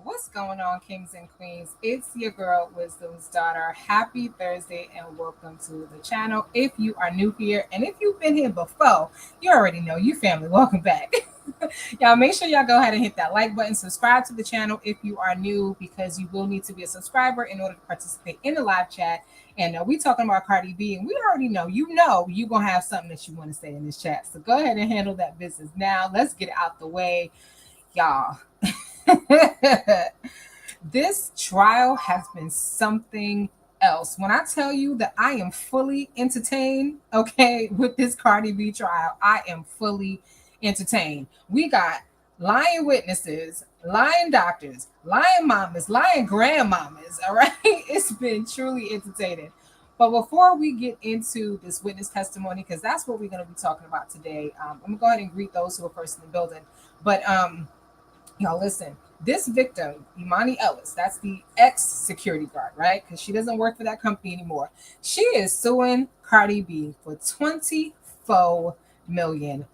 What's going on, kings and queens? It's your girl, Wisdom's daughter. Happy Thursday and welcome to the channel. If you are new here and if you've been here before, you already know you family. Welcome back. Y'all make sure y'all go ahead and hit that like button. Subscribe to the channel if you are new because you will need to be a subscriber in order to participate in the live chat. And we talking about Cardi B, and we already know you're going to have something that you want to say in this chat. So go ahead and handle that business now. Let's get it out the way, y'all. This trial has been something else. When I tell you that I am fully entertained, okay, with this Cardi B trial, I am fully entertained. We got lying witnesses, lying doctors, lying mamas, lying grandmamas, all right? It's been truly entertaining. But before we get into this witness testimony, because that's what we're going to be talking about today, I'm going to go ahead and greet those who are first in the building. But y'all listen, this victim, Emani Ellis, that's the ex-security guard, right? Because she doesn't work for that company anymore. She is suing Cardi B for $24 million.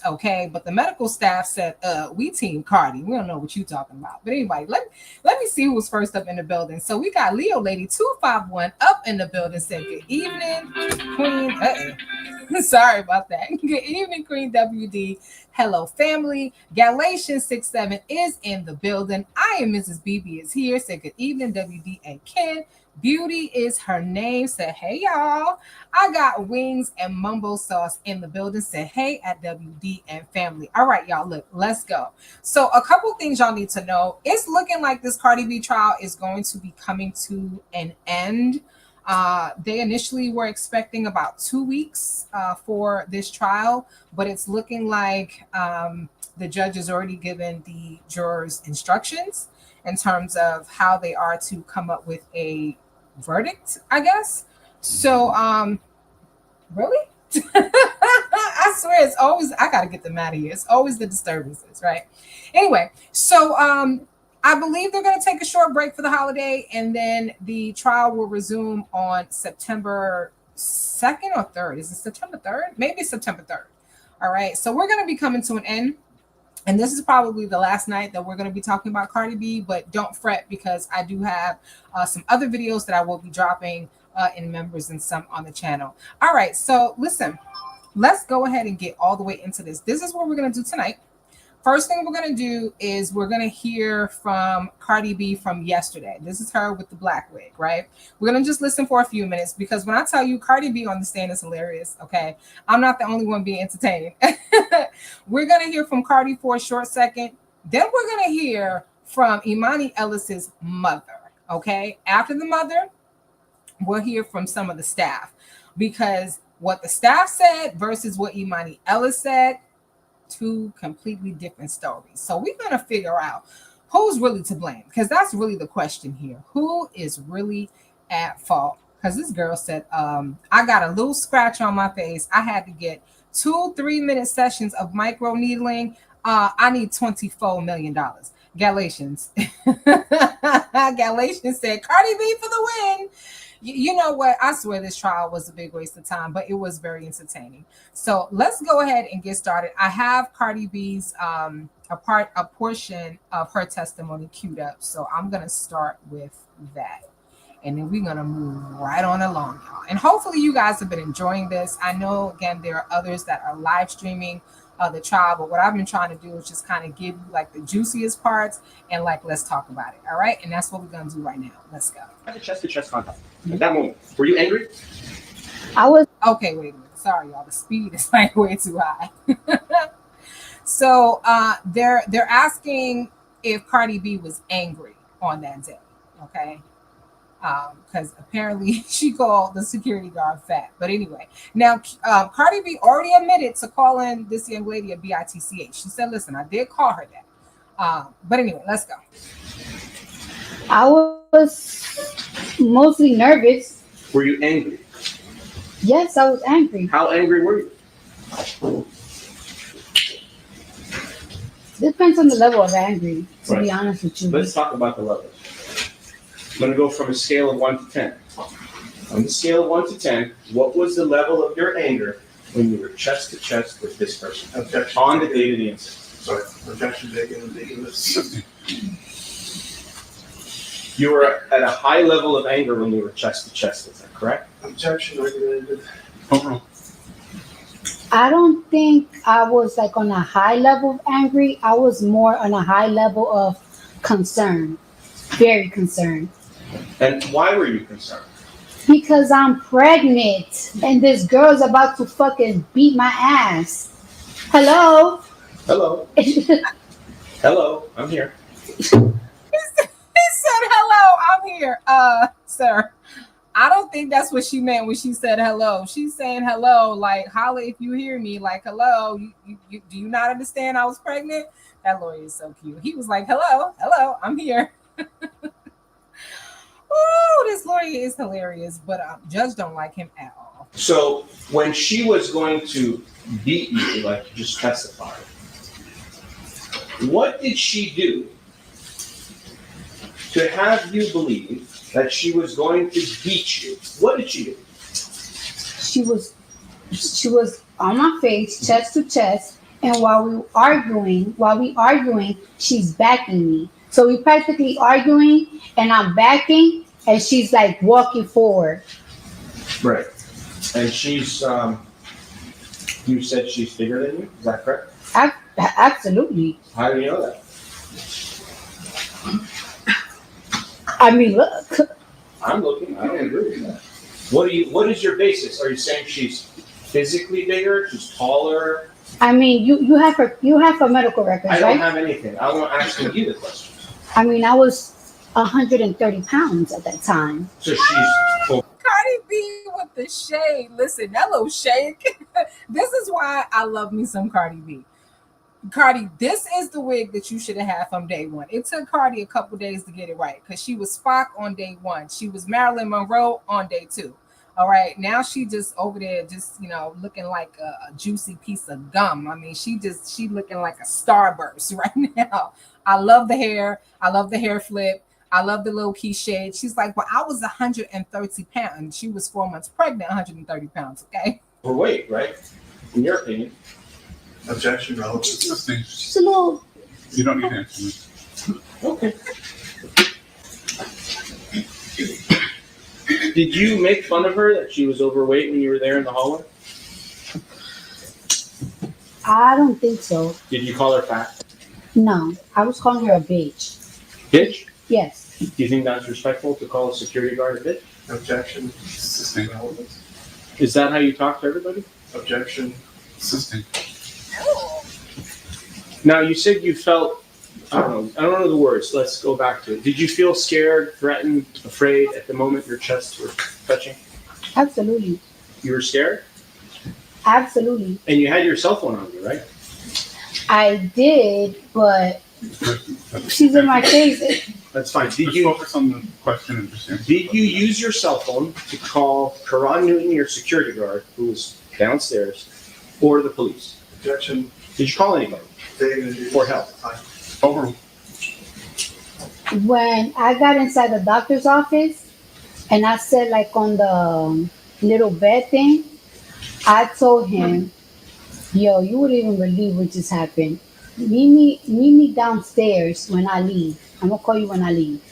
Okay, but the medical staff said, we team Cardi. We don't know what you're talking about. But anyway, let me see who was first up in the building. So we got Leo Lady 251 up in the building. Said, good evening, Queen. Sorry about that. Good evening, Queen WD. Hello, family. Galatians 67 is in the building. I am Mrs. BB is here. Said, good evening, WD and Ken. Beauty is her name. Said, hey, y'all. I got wings and mumbo sauce in the building. Said, hey, at WD and family. All right, y'all, look, let's go. So a couple things y'all need to know. It's looking like this Cardi B trial is going to be coming to an end. They initially were expecting about 2 weeks for this trial, but it's looking like the judge has already given the jurors instructions in terms of how they are to come up with a verdict, I guess. So, really? I swear it's always, I got to get them out of here. It's always the disturbances, right? Anyway, so I believe they're going to take a short break for the holiday, and then the trial will resume on September 2nd or 3rd. Is it September 3rd? Maybe September 3rd. All right. So we're going to be coming to an end. And this is probably the last night that we're going to be talking about Cardi B, but don't fret because I do have some other videos that I will be dropping in members and some on the channel. All right. So listen, let's go ahead and get all the way into this. This is what we're going to do tonight. First thing we're going to do is we're going to hear from Cardi B from yesterday. This is her with the black wig, right? We're going to just listen for a few minutes because when I tell you Cardi B on the stand is hilarious, okay? I'm not the only one being entertained. We're going to hear from Cardi for a short second. Then we're going to hear from Emani Ellis's mother, okay? After the mother, we'll hear from some of the staff because what the staff said versus what Emani Ellis said, two completely different stories. So we're going to figure out who's really to blame because that's really the question here. Who is really at fault? Because this girl said, I got a little scratch on my face. I had to get 2 3-minute sessions of micro needling. I need $24 million. Galatians. Galatians said, Cardi B for the win. You know what? I swear this trial was a big waste of time, but it was very entertaining. So let's go ahead and get started. I have Cardi B's a portion of her testimony queued up. So I'm going to start with that. And then we're going to move right on along, y'all. And hopefully you guys have been enjoying this. I know, again, there are others that are live streaming the trial. But what I've been trying to do is just kind of give you like the juiciest parts and like let's talk about it. All right, and that's what we're gonna do right now. Let's go. Chest to chest contact. At that moment, were you angry? I was. Okay, wait a minute. Sorry, y'all. The speed is like way too high. So they're asking if Cardi B was angry on that day. Okay. Because apparently she called the security guard fat. But anyway, now Cardi B already admitted to calling this young lady a bitch. She said, "Listen, I did call her that." But anyway, let's go. I was mostly nervous. Were you angry? Yes, I was angry. How angry were you? Depends on the level of angry, to be Right. honest with you. Let's talk about the levels. I'm going to go from a scale of 1 to 10. On the scale of 1 to 10, what was the level of your anger when you were chest to chest with this person? Objection. On the date of the incident. Sorry. Objection taken. Ambiguous. You were at a high level of anger when you were chest to chest with her, correct? Objection regulated. I don't think I was like on a high level of angry. I was more on a high level of concern. Very concerned. And why were you concerned? Because I'm pregnant and this girl's about to fucking beat my ass. Hello? Hello. Hello, I'm here. He said, "Hello, I'm here." Sir, I don't think that's what she meant when she said hello. She's saying hello, like holla if you hear me, like hello. You do you not understand I was pregnant? That lawyer is so cute. He was like, hello, I'm here. Oh, this lawyer is hilarious, but judge don't like him at all. So when she was going to beat you, like you just testified, what did she do to have you believe that she was going to beat you? What did she do? She was on my face, chest to chest, and while we arguing, she's backing me. So we practically arguing, and I'm backing, and she's like walking forward. Right. And she's, you said she's bigger than you? Is that correct? Absolutely. How do you know that? I mean, look. I'm looking. I don't agree with that. What is your basis? Are you saying she's physically bigger? She's taller? I mean, you have her medical records, I don't right? have anything. I'm asking you the question. I mean, I was 130 pounds at that time. So she's Cardi B with the shade. Listen, that little shade. This is why I love me some Cardi B. Cardi, this is the wig that you should have had from day one. It took Cardi a couple days to get it right because she was Spock on day one. She was Marilyn Monroe on day two. All right, now she just over there, just looking like a juicy piece of gum. I mean, she looking like a starburst right now. I love the hair. I love the hair flip. I love the low key shade. She's like, well, I was 130 pounds. She was 4 months pregnant, 130 pounds. Okay. overweight, right? In your opinion. Objection relevant. She's a little. You don't need to answer me. Okay. Did you make fun of her that she was overweight when you were there in the hallway? I don't think so. Did you call her fat? No, I was calling her a bitch. Bitch? Yes. Do you think that's respectful to call a security guard a bitch? Objection Sustained. relevant. Is that how you talk to everybody? Objection. Sustained. Now you said you felt, I don't know the words. Let's go back to it. Did you feel scared, threatened, afraid at the moment your chests were touching? Absolutely. You were scared? Absolutely. And you had your cell phone on you, right? I did, but she's in my face. That's fine. Did Just you focus on the question and just answer. Did you use your cell phone to call Karan Newton, your security guard, who was downstairs, or the police? Objection. Did you call anybody? For help. Overruled. When I got inside the doctor's office and I said, like, on the little bed thing, I told him, yo, you wouldn't even believe what just happened. Meet me downstairs when I leave. I'm gonna call you when I leave.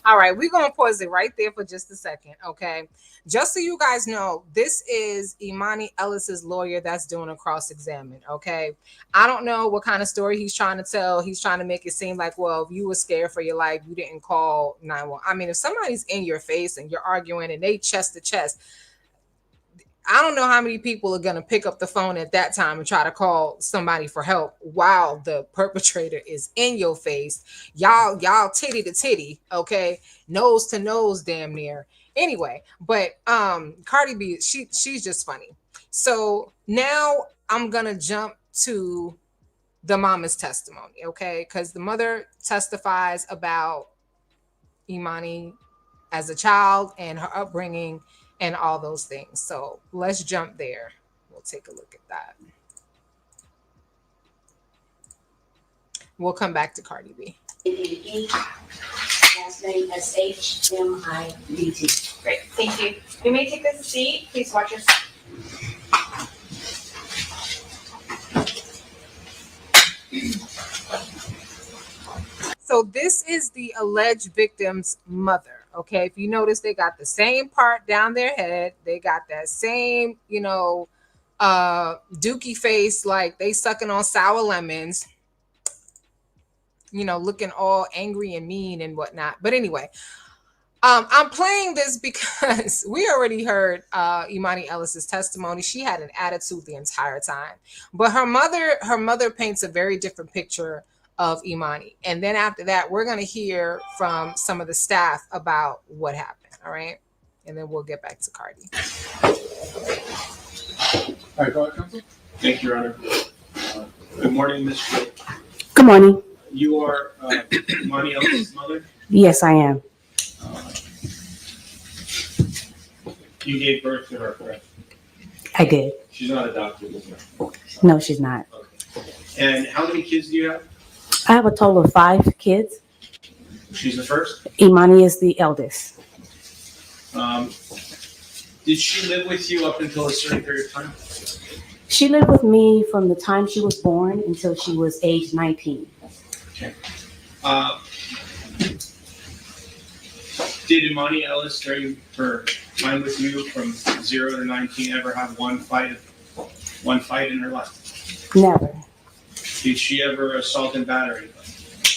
All right, we're gonna pause it right there for just a second, okay? Just so you guys know, this is Emani Ellis's lawyer that's doing a cross-examine, okay? I don't know what kind of story he's trying to tell. He's trying to make it seem like, well, if you were scared for your life, you didn't call 911. I mean, if somebody's in your face and you're arguing and they chest to chest, I don't know how many people are going to pick up the phone at that time and try to call somebody for help while the perpetrator is in your face. Y'all titty to titty, okay? Nose to nose damn near. Anyway, but Cardi B, she's just funny. So now I'm going to jump to the mama's testimony, okay? Cuz the mother testifies about Emani as a child and her upbringing and all those things. So let's jump there. We'll take a look at that. We'll come back to Cardi B. Last name SHMIDT. Great, thank you. You may take this seat. Please watch your. So this is the alleged victim's mother. Okay, if you notice, they got the same part down their head. They got that same, dookie face, like they sucking on sour lemons, looking all angry and mean and whatnot. But anyway, I'm playing this because we already heard Emani Ellis's testimony. She had an attitude the entire time, but her mother paints a very different picture of Emani. And then after that, we're going to hear from some of the staff about what happened. All right. And then we'll get back to Cardi. All right, go ahead, counsel. Thank you, Your Honor. Good morning, Ms. Field. Good morning. You are Emani Ellis' mother? Yes, I am. You gave birth to her, correct? I did. She's not adopted, is she? No, she's not. Okay. And how many kids do you have? I have a total of 5 kids. She's the first? Imani is the eldest. Did she live with you up until a certain period of time? She lived with me from the time she was born until she was age 19. Okay. Did Emani Ellis, during her time with you from 0 to 19, ever have one fight in her life? Never. Did she ever assault and batter anybody?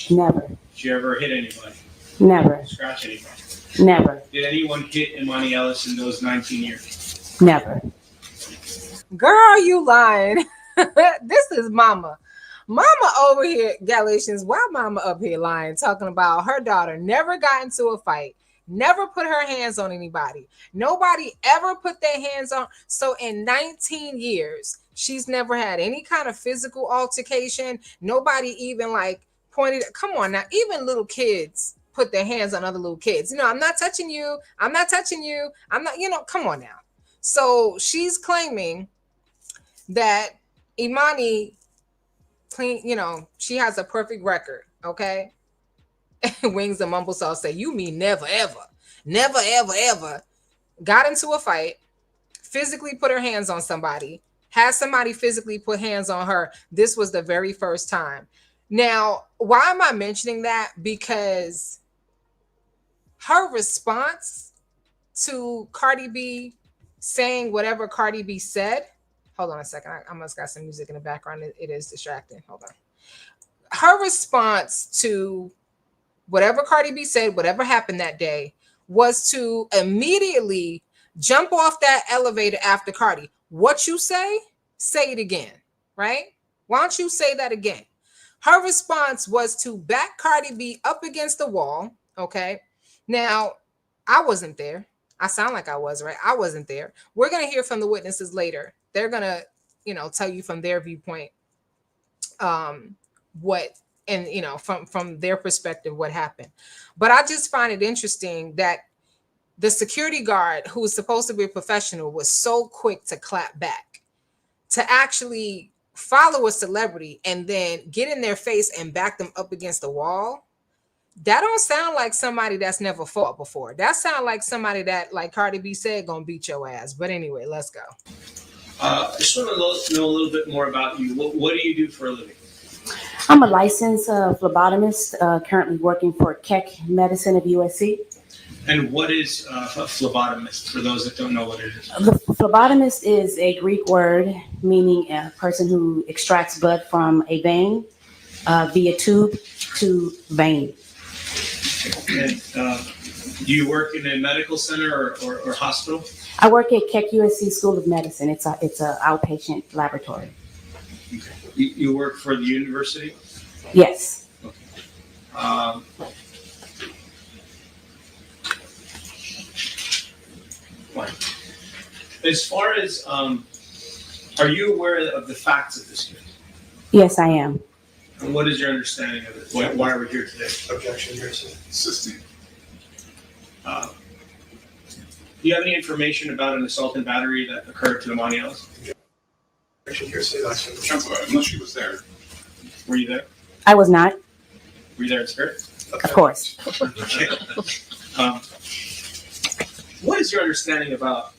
Never. Did she ever hit anybody? Never. Scratch anybody? Never. Did anyone hit Emani Ellis in those 19 years? Never. Girl, you lying. This is mama. Mama over here, Galatians, why mama up here lying, talking about her daughter never got into a fight, never put her hands on anybody. Nobody ever put their hands on. So in 19 years, she's never had any kind of physical altercation. Nobody even pointed. Come on now, even little kids put their hands on other little kids. I'm not touching you. I'm not touching you. I'm not, come on now. So she's claiming that Emani she has a perfect record. Okay. Wings and Mumble Sauce say, you mean never, ever got into a fight, physically put her hands on somebody, had somebody physically put hands on her. This was the very first time. Now, why am I mentioning that? Because her response to Cardi B saying whatever Cardi B said, hold on a second. I almost got some music in the background. It is distracting. Hold on. Her response to whatever Cardi B said, whatever happened that day, was to immediately jump off that elevator after Cardi. What you say it again, right? Why don't you say that again? Her response was to back Cardi B up against the wall, okay? Now, I wasn't there. I sound like I was, right? I wasn't there. We're going to hear from the witnesses later. They're going to, tell you from their viewpoint what, and, from their perspective, what happened. But I just find it interesting that the security guard, who was supposed to be a professional, was so quick to clap back, to actually follow a celebrity and then get in their face and back them up against the wall. That don't sound like somebody that's never fought before. That sounds like somebody that, like Cardi B said, gonna beat your ass. But anyway, let's go. I just want to know a little bit more about you. What do you do for a living? I'm a licensed phlebotomist, currently working for Keck Medicine of USC. And what is a phlebotomist, for those that don't know what it is? The phlebotomist is a Greek word meaning a person who extracts blood from a vein via tube to vein. And do you work in a medical center or hospital? I work at Keck USC School of Medicine. It's a outpatient laboratory. Okay. You work for the university? Yes. Um, as far as, are you aware of the facts of this case? Yes, I am. And what is your understanding of it? Why are we here today? Objection, hearsay. Assisting. Do you have any information about an assault and battery that occurred to Emani Ellis? Objection, hearsay, last one. Chancellor, unless she was there. Were you there? I was not, Were you there in spirit? of course. Okay. What is your understanding about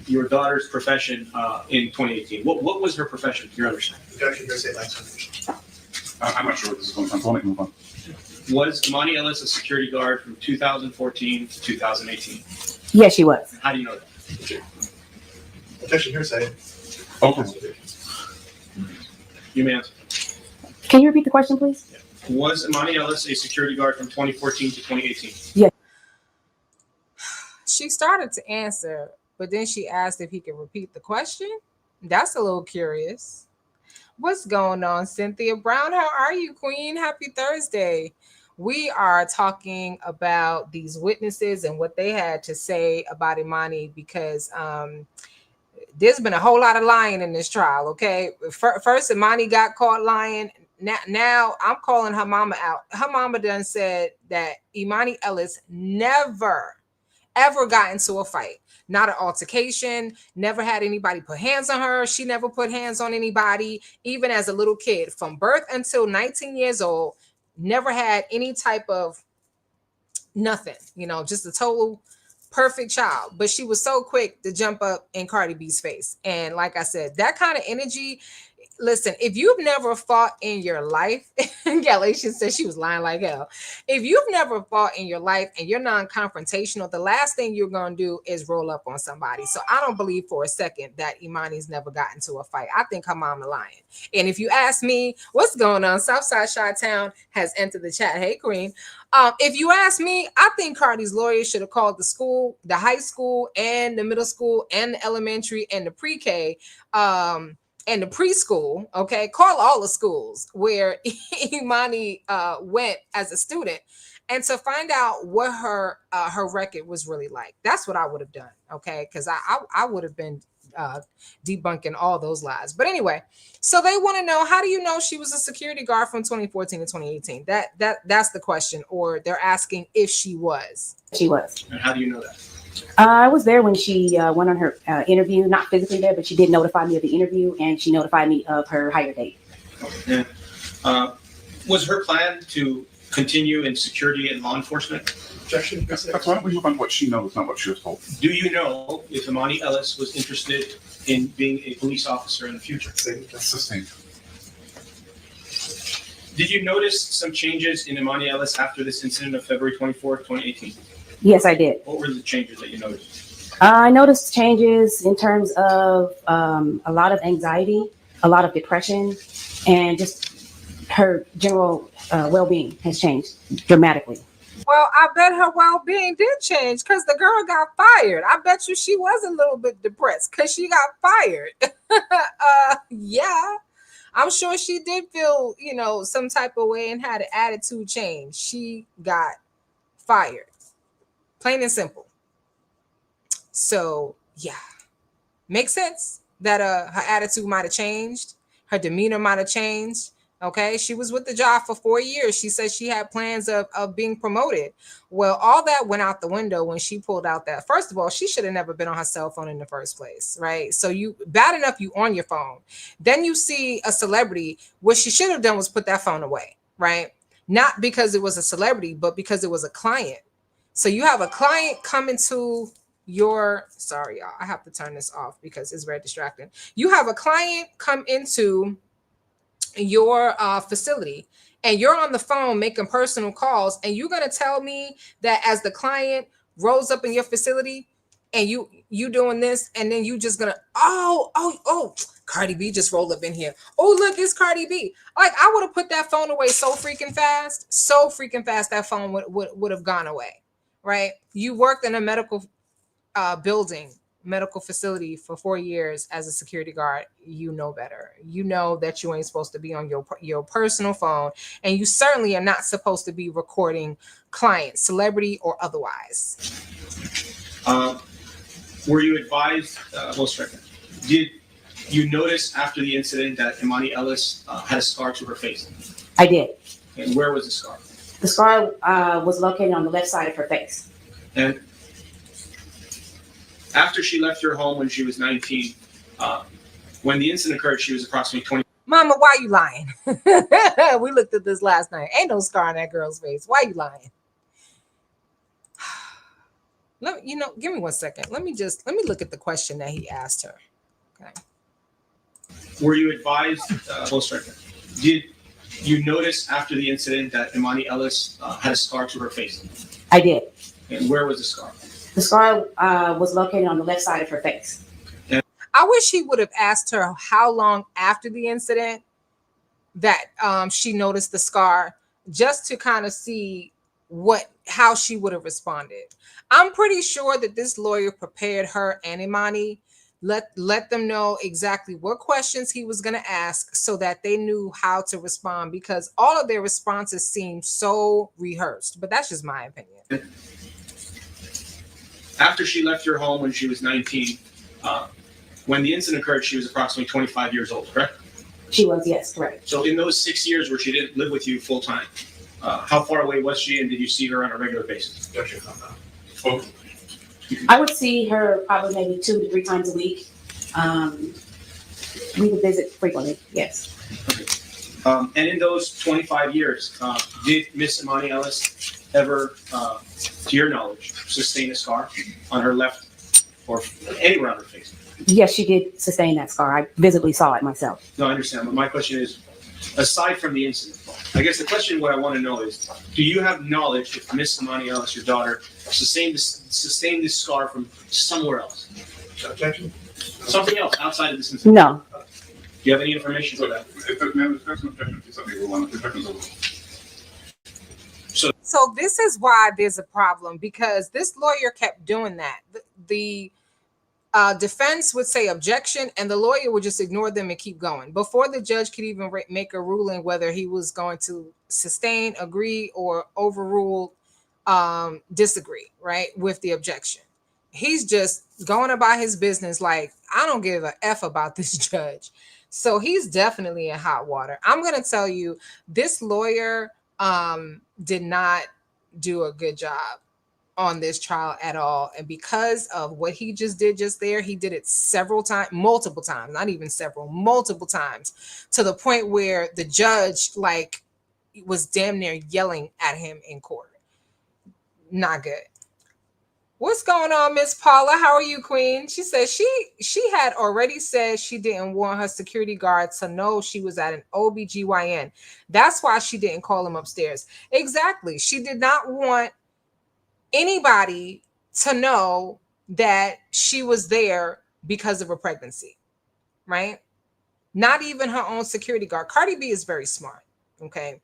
your daughter's profession in 2018? What was her profession, your understanding? Objection, hearsay, last one. I'm not sure where this is going. So let me move on. Was Emani Ellis a security guard from 2014 to 2018? Yes, she was. How do you know that? Objection, hearsay. Overruled. You may answer. Can you repeat the question, please? Was Emani Ellis a security guard from 2014 to 2018? Yes. She started to answer, but then she asked if he could repeat the question. That's a little curious. What's going on, Cynthia Brown? How are you, Queen? Happy Thursday. We are talking about these witnesses and what they had to say about Emani because there's been a whole lot of lying in this trial, okay? First, Emani got caught lying. Now I'm calling her mama out. Her mama done said that Emani Ellis never, ever got into a fight. Not an altercation, never had anybody put hands on her. She never put hands on anybody, even as a little kid. From birth until 19 years old, never had any type of nothing, just a total perfect child. But she was so quick to jump up in Cardi B's face. And like I said, that kind of energy, listen, if you've never fought in your life, Galatians said she was lying like hell. If you've never fought in your life and you're non-confrontational, the last thing you're going to do is roll up on somebody. So I don't believe for a second that Imani's never gotten into a fight. I think her mama lying. And if you ask me, what's going on? Southside Chi-Town has entered the chat. Hey, Queen. If you ask me, I think Cardi's lawyer should have called the school, the high school and the middle school and the elementary and the pre-K, and the preschool, okay, call all the schools where Emani went as a student, and to find out what her record was really like. That's what I would have done, okay, because I would have been debunking all those lies. But anyway, so they want to know, how do you know she was a security guard from 2014 to 2018? That's the question, or they're asking if she was. She was. And how do you know that? I was there when she went on her interview, not physically there, but she did notify me of the interview, and she notified me of her hire date. Okay. Was her plan to continue in security and law enforcement? Objection, hearsay. That's why don't we move on to what she knows, not what she was told. Do you know if Emani Ellis was interested in being a police officer in the future? Sustained. Did you notice some changes in Emani Ellis after this incident of February 24th, 2018? Yes, I did. What were the changes that you noticed? I noticed changes in terms of a lot of anxiety, a lot of depression, and just her general well-being has changed dramatically. Well, I bet her well-being did change because the girl got fired. I bet you she was a little bit depressed because she got fired. Yeah, I'm sure she did feel, some type of way and had an attitude change. She got fired. Plain and simple. So, yeah. Makes sense that her attitude might have changed. Her demeanor might have changed. Okay, she was with the job for 4 years. She said she had plans of being promoted. Well, all that went out the window when she pulled out that. First of all, she should have never been on her cell phone in the first place, right? So bad enough you on your phone. Then you see a celebrity. What she should have done was put that phone away, right? Not because it was a celebrity, but because it was a client. So you have a client coming to sorry, y'all, I have to turn this off because it's very distracting. You have a client come into your facility, and you're on the phone making personal calls, and you're gonna tell me that as the client rolls up in your facility and you doing this, and then you just gonna Cardi B just rolled up in here. Oh, look, it's Cardi B. Like, I would have put that phone away so freaking fast, that phone would have gone away, right? You worked in a medical medical facility for 4 years as a security guard. You know better. You know that you ain't supposed to be on your personal phone, and you certainly are not supposed to be recording clients, celebrity or otherwise. Were you advised, did you notice after the incident that Emani Ellis had a scar to her face? I did. And where was the scar? The scar was located on the left side of her face. And after she left your home when she was 19, when the incident occurred, she was approximately 20. Mama, why you lying? We looked at this last night. Ain't no scar on that girl's face. Why you lying? Give me 1 second. Let me look at the question that he asked her. Okay. Were you advised, did you notice after the incident that Emani Ellis had a scar to her face? I did. And where was the scar? The scar was located on the left side of her face. I wish he would have asked her how long after the incident that she noticed the scar, just to kind of see how she would have responded. I'm pretty sure that this lawyer prepared her and Emani, let them know exactly what questions he was going to ask so that they knew how to respond, because all of their responses seemed so rehearsed. But that's just my opinion. After she left your home when she was 19, when the incident occurred, she was approximately 25 years old, correct? She was, yes, correct. So in those 6 years where she didn't live with you full time, how far away was she, and did you see her on a regular basis? I would see her probably maybe 2 to 3 times a week. We would visit frequently, yes. Okay. And in those 25 years, did Miss Emani Ellis ever, to your knowledge, sustain a scar on her left or anywhere on her face? Yes, she did sustain that scar. I visibly saw it myself. No, I understand. But my question is, aside from the incident, I guess the question what I want to know is, do you have knowledge if Miss Emani Ellis, your daughter, sustained this scar from somewhere else? Objection? Something else outside of this incident? No. Do you have any information for that? If there's an objection, please let me rule on it. The objection's over. So this is why there's a problem, because this lawyer kept doing that. The defense would say objection, and the lawyer would just ignore them and keep going before the judge could even make a ruling whether he was going to sustain, agree, or overrule, disagree, right, with the objection. He's just going about his business like, I don't give a F about this judge. So he's definitely in hot water. I'm going to tell you, this lawyer did not do a good job on this trial at all. And because of what he just did just there, he did it multiple times, not even several, multiple times, to the point where the judge was damn near yelling at him in court. Not good. What's going on, Miss Paula? How are you, Queen? She said she had already said she didn't want her security guard to know she was at an OBGYN. That's why she didn't call him upstairs. Exactly. She did not want anybody to know that she was there because of a pregnancy, right? Not even her own security guard. Cardi B is very smart, okay?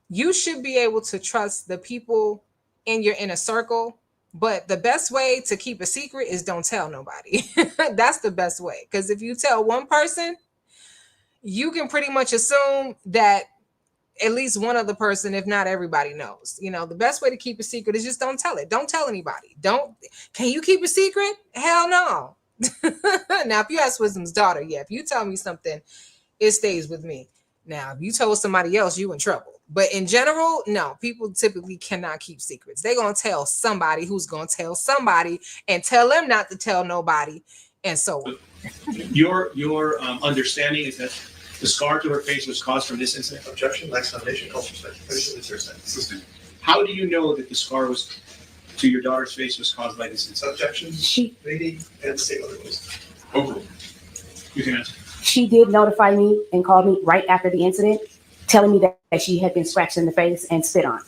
You should be able to trust the people in your inner circle, but the best way to keep a secret is don't tell nobody. That's the best way, because if you tell one person, you can pretty much assume that at least one other person, if not everybody, knows. You know, the best way to keep a secret is just don't tell it. Don't tell anybody. Can you keep a secret? Hell no. Now, if you ask Wisdom's daughter, yeah, if you tell me something, it stays with me. Now, if you told somebody else, you in trouble. But in general, no, people typically cannot keep secrets. They're going to tell somebody who's going to tell somebody and tell them not to tell nobody, and so on. Your understanding is that the scar to her face was caused from this incident? Objection, lacks foundation, calls for speculation. How do you know that the scar to your daughter's face was caused by this incident? Objection, reading, and state otherwise. Overruled. You can answer. She did notify me and called me right after the incident, telling me that she had been scratched in the face and spit on.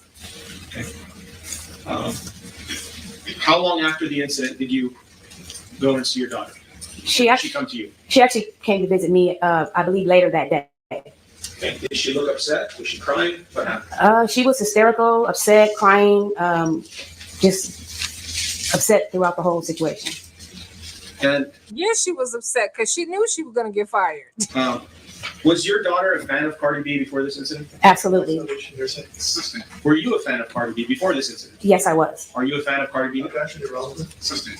Okay. How long after the incident did you go and see your daughter? She Did actually, she come to you? she actually came to visit me, I believe, later that day. Okay. Did she look upset? Was she crying? What happened? She was hysterical, upset, crying, just upset throughout the whole situation. And Yeah, she was upset because she knew she was going to get fired. was your daughter a fan of Cardi B before this incident? Absolutely. Assisting. Were you a fan of Cardi B before this incident? Yes, I was. Are you a fan of Cardi B? Objection, irrelevant. Assisting.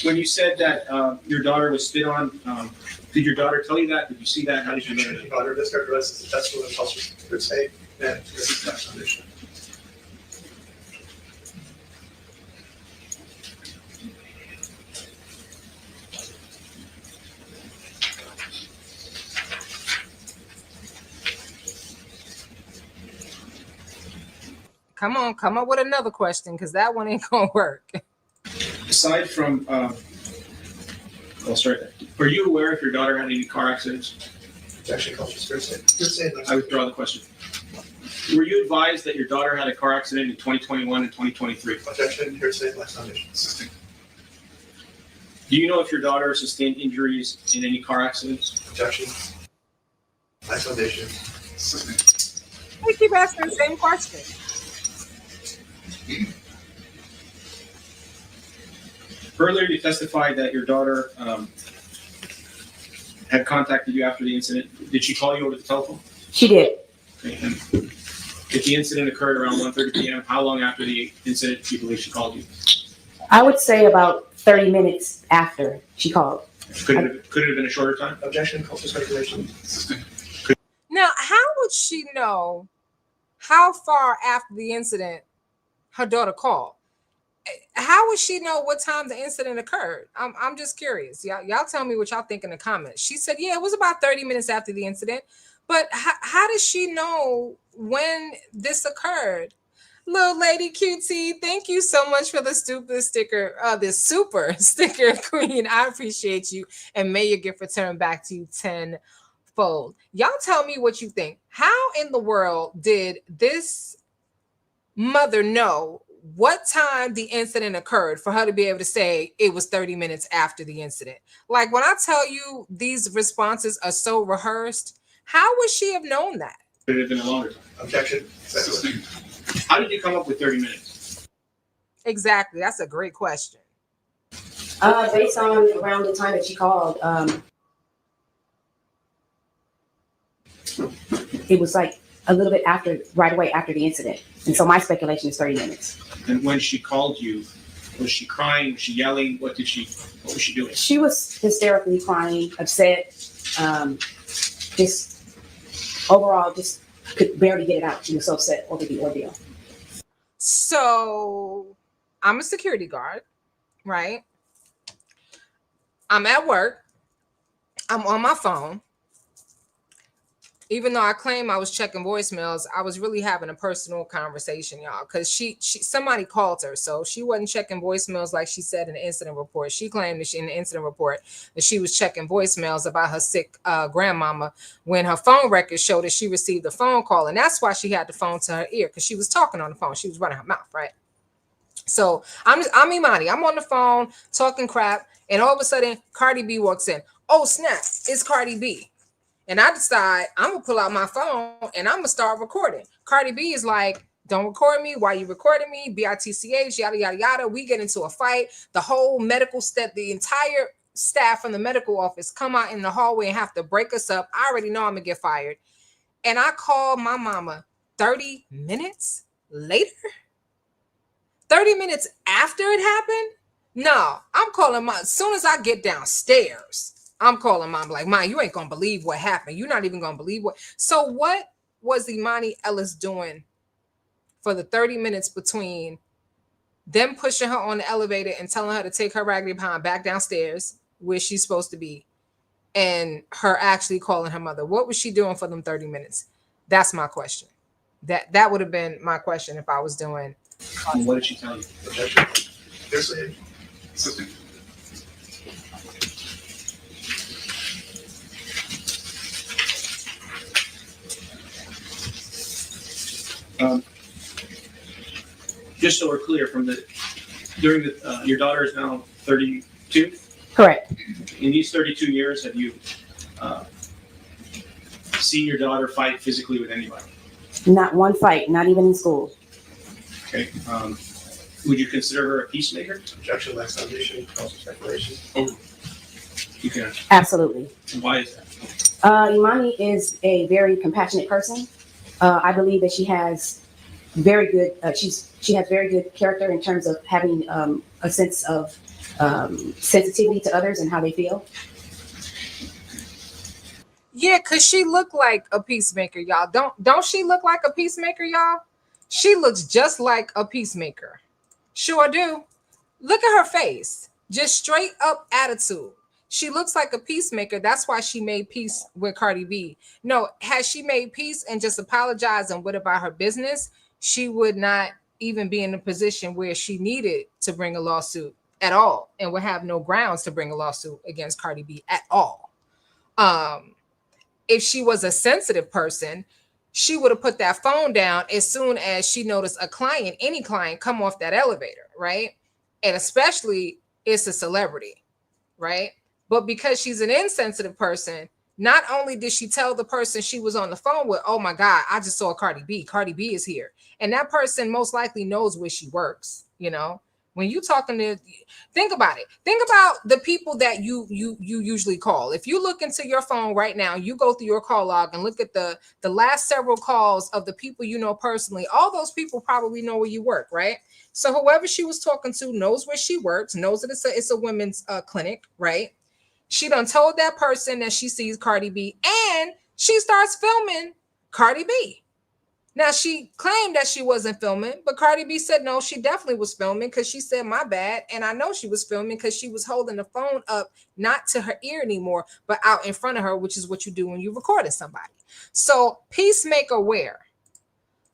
When you said that your daughter was spit on, did your daughter tell you that? Did you see that? How did you know Objection, that? Your Honor, this characterizes the testimony of Officer Hearsay and this is not foundation. Come on, come up with another question because that one ain't going to work. Aside from, I'll start there. Were you aware if your daughter had any car accidents? Objection, Officer Hearsay. Hearsay, I withdraw the question. Were you advised that your daughter had a car accident in 2021 and 2023? Objection, hearsay, last foundation. Assisting. Do you know if your daughter sustained injuries in any car accidents? Objection, last foundation. Assisting. They keep asking the same question. Earlier, you testified that your daughter had contacted you after the incident. Did she call you over the telephone? She did. Okay, and if the incident occurred around 1:30 p.m., how long after the incident do you believe she called you? I would say about 30 minutes after she called. Could it have been a shorter time? Objection, Officer Speculation. Assisting. Now, how would she know how far after the incident her daughter called? How would she know what time the incident occurred? I'm just curious. Y'all tell me what y'all think in the comments. She said, yeah, it was about 30 minutes after the incident. But how does she know when this occurred? Little lady QT, thank you so much for the stupid sticker, this super sticker, queen. I appreciate you. And may your gift return back to you tenfold. Y'all tell me what you think. How in the world did this mother know what time the incident occurred for her to be able to say it was 30 minutes after the incident? Like, when I tell you these responses are so rehearsed, how would she have known that? Could it have been a longer time? Objection, Assisting. How did you come up with 30 minutes? Exactly. That's a great question. Based on around the time that she called, it was like a little bit after, right away after the incident. And so my speculation is 30 minutes. And when she called you, was she crying? Was she yelling? What was she doing? She was hysterically crying, upset, just overall just could barely get it out. She was so upset over the ordeal. So I'm a security guard, right? I'm at work. I'm on my phone. Even though I claim I was checking voicemails, I was really having a personal conversation, y'all, because somebody called her. So she wasn't checking voicemails like she said in the incident report. She claimed that in the incident report that she was checking voicemails about her sick grandmama when her phone records showed that she received a phone call. And that's why she had the phone to her ear, because she was talking on the phone. She was running her mouth, right? So I'm Emani. I'm on the phone talking crap. And all of a sudden, Cardi B walks in. Oh, snap. It's Cardi B. And I decide I'm going to pull out my phone and I'm going to start recording. Cardi B is like, don't record me. Why you recording me? BITCH, yada, yada, yada. We get into a fight. The whole medical staff, the entire staff from the medical office come out in the hallway and have to break us up. I already know I'm going to get fired. And I call my mama 30 minutes later? 30 minutes after it happened? No, I'm calling mom. As soon as I get downstairs, I'm calling mom like, Mom, you ain't going to believe what happened. You're not even going to believe what. So what was Emani Ellis doing for the 30 minutes between them pushing her on the elevator and telling her to take her raggedy behind back downstairs where she's supposed to be and her actually calling her mother? What was she doing for them 30 minutes? That's my question. That would have been my question if I was doing And what did she tell you? Objection. Hearsay. Assisting. Just so we're clear, your daughter is now 32. Correct. In these 32 years, have you seen your daughter fight physically with anybody? Not one fight, not even in school. Okay. Would you consider her a peacemaker? Objection. Lacks foundation. False speculation. You can. Absolutely. And why is that? Emani is a very compassionate person. I believe that she has very good. She has very good character in terms of having a sense of sensitivity to others and how they feel. Yeah, cause she looked like a peacemaker, y'all. Don't she look like a peacemaker, y'all? She looks just like a peacemaker. Sure do. Look at her face. Just straight up attitude. She looks like a peacemaker. That's why she made peace with Cardi B. No, had she made peace and just apologized and went about her business, she would not even be in a position where she needed to bring a lawsuit at all and would have no grounds to bring a lawsuit against Cardi B at all. If she was a sensitive person, she would have put that phone down as soon as she noticed a client, any client, come off that elevator, right? And especially it's a celebrity, right? But because she's an insensitive person, not only did she tell the person she was on the phone with, oh my God, I just saw Cardi B. Cardi B is here. And that person most likely knows where she works, you know? When you talking to, think about it. Think about the people that you usually call. If you look into your phone right now, you go through your call log and look at the last several calls of the people you know personally. All those people probably know where you work, right? So whoever she was talking to knows where she works, knows that it's a women's clinic, right? She done told that person that she sees Cardi B, and she starts filming Cardi B. Now, she claimed that she wasn't filming, but Cardi B said no, she definitely was filming because she said, my bad. And I know she was filming because she was holding the phone up, not to her ear anymore, but out in front of her, which is what you do when you recorded somebody. So peacemaker where?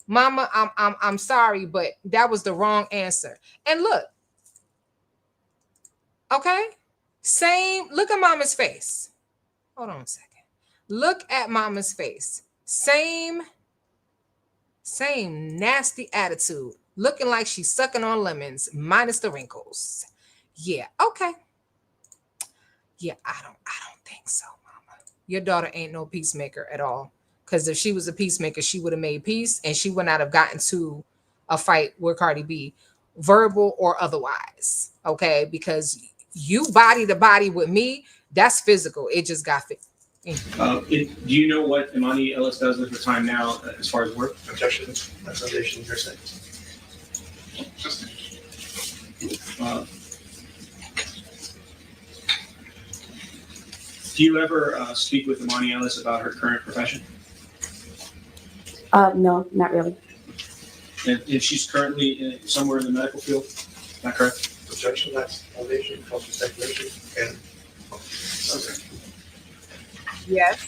Mama, I'm sorry, but that was the wrong answer. And look, okay, same, look at mama's face. Hold on a second. Look at mama's face. Same nasty attitude, looking like she's sucking on lemons, minus the wrinkles. Yeah, okay. Yeah, I don't think so, mama. Your daughter ain't no peacemaker at all. Because if she was a peacemaker, she would have made peace and she would not have gotten to a fight with Cardi B, verbal or otherwise. Okay, because you body to body with me, that's physical. It just got fit. Do you know what Emani Ellis does with her time now as far as work? Objection. Lacks foundation. Hearsay. Assisting. Do you ever speak with Emani Ellis about her current profession? No, not really. And she's currently somewhere in the medical field, is that correct? Objection. Lacks foundation. False speculation. And Assisting. Yes.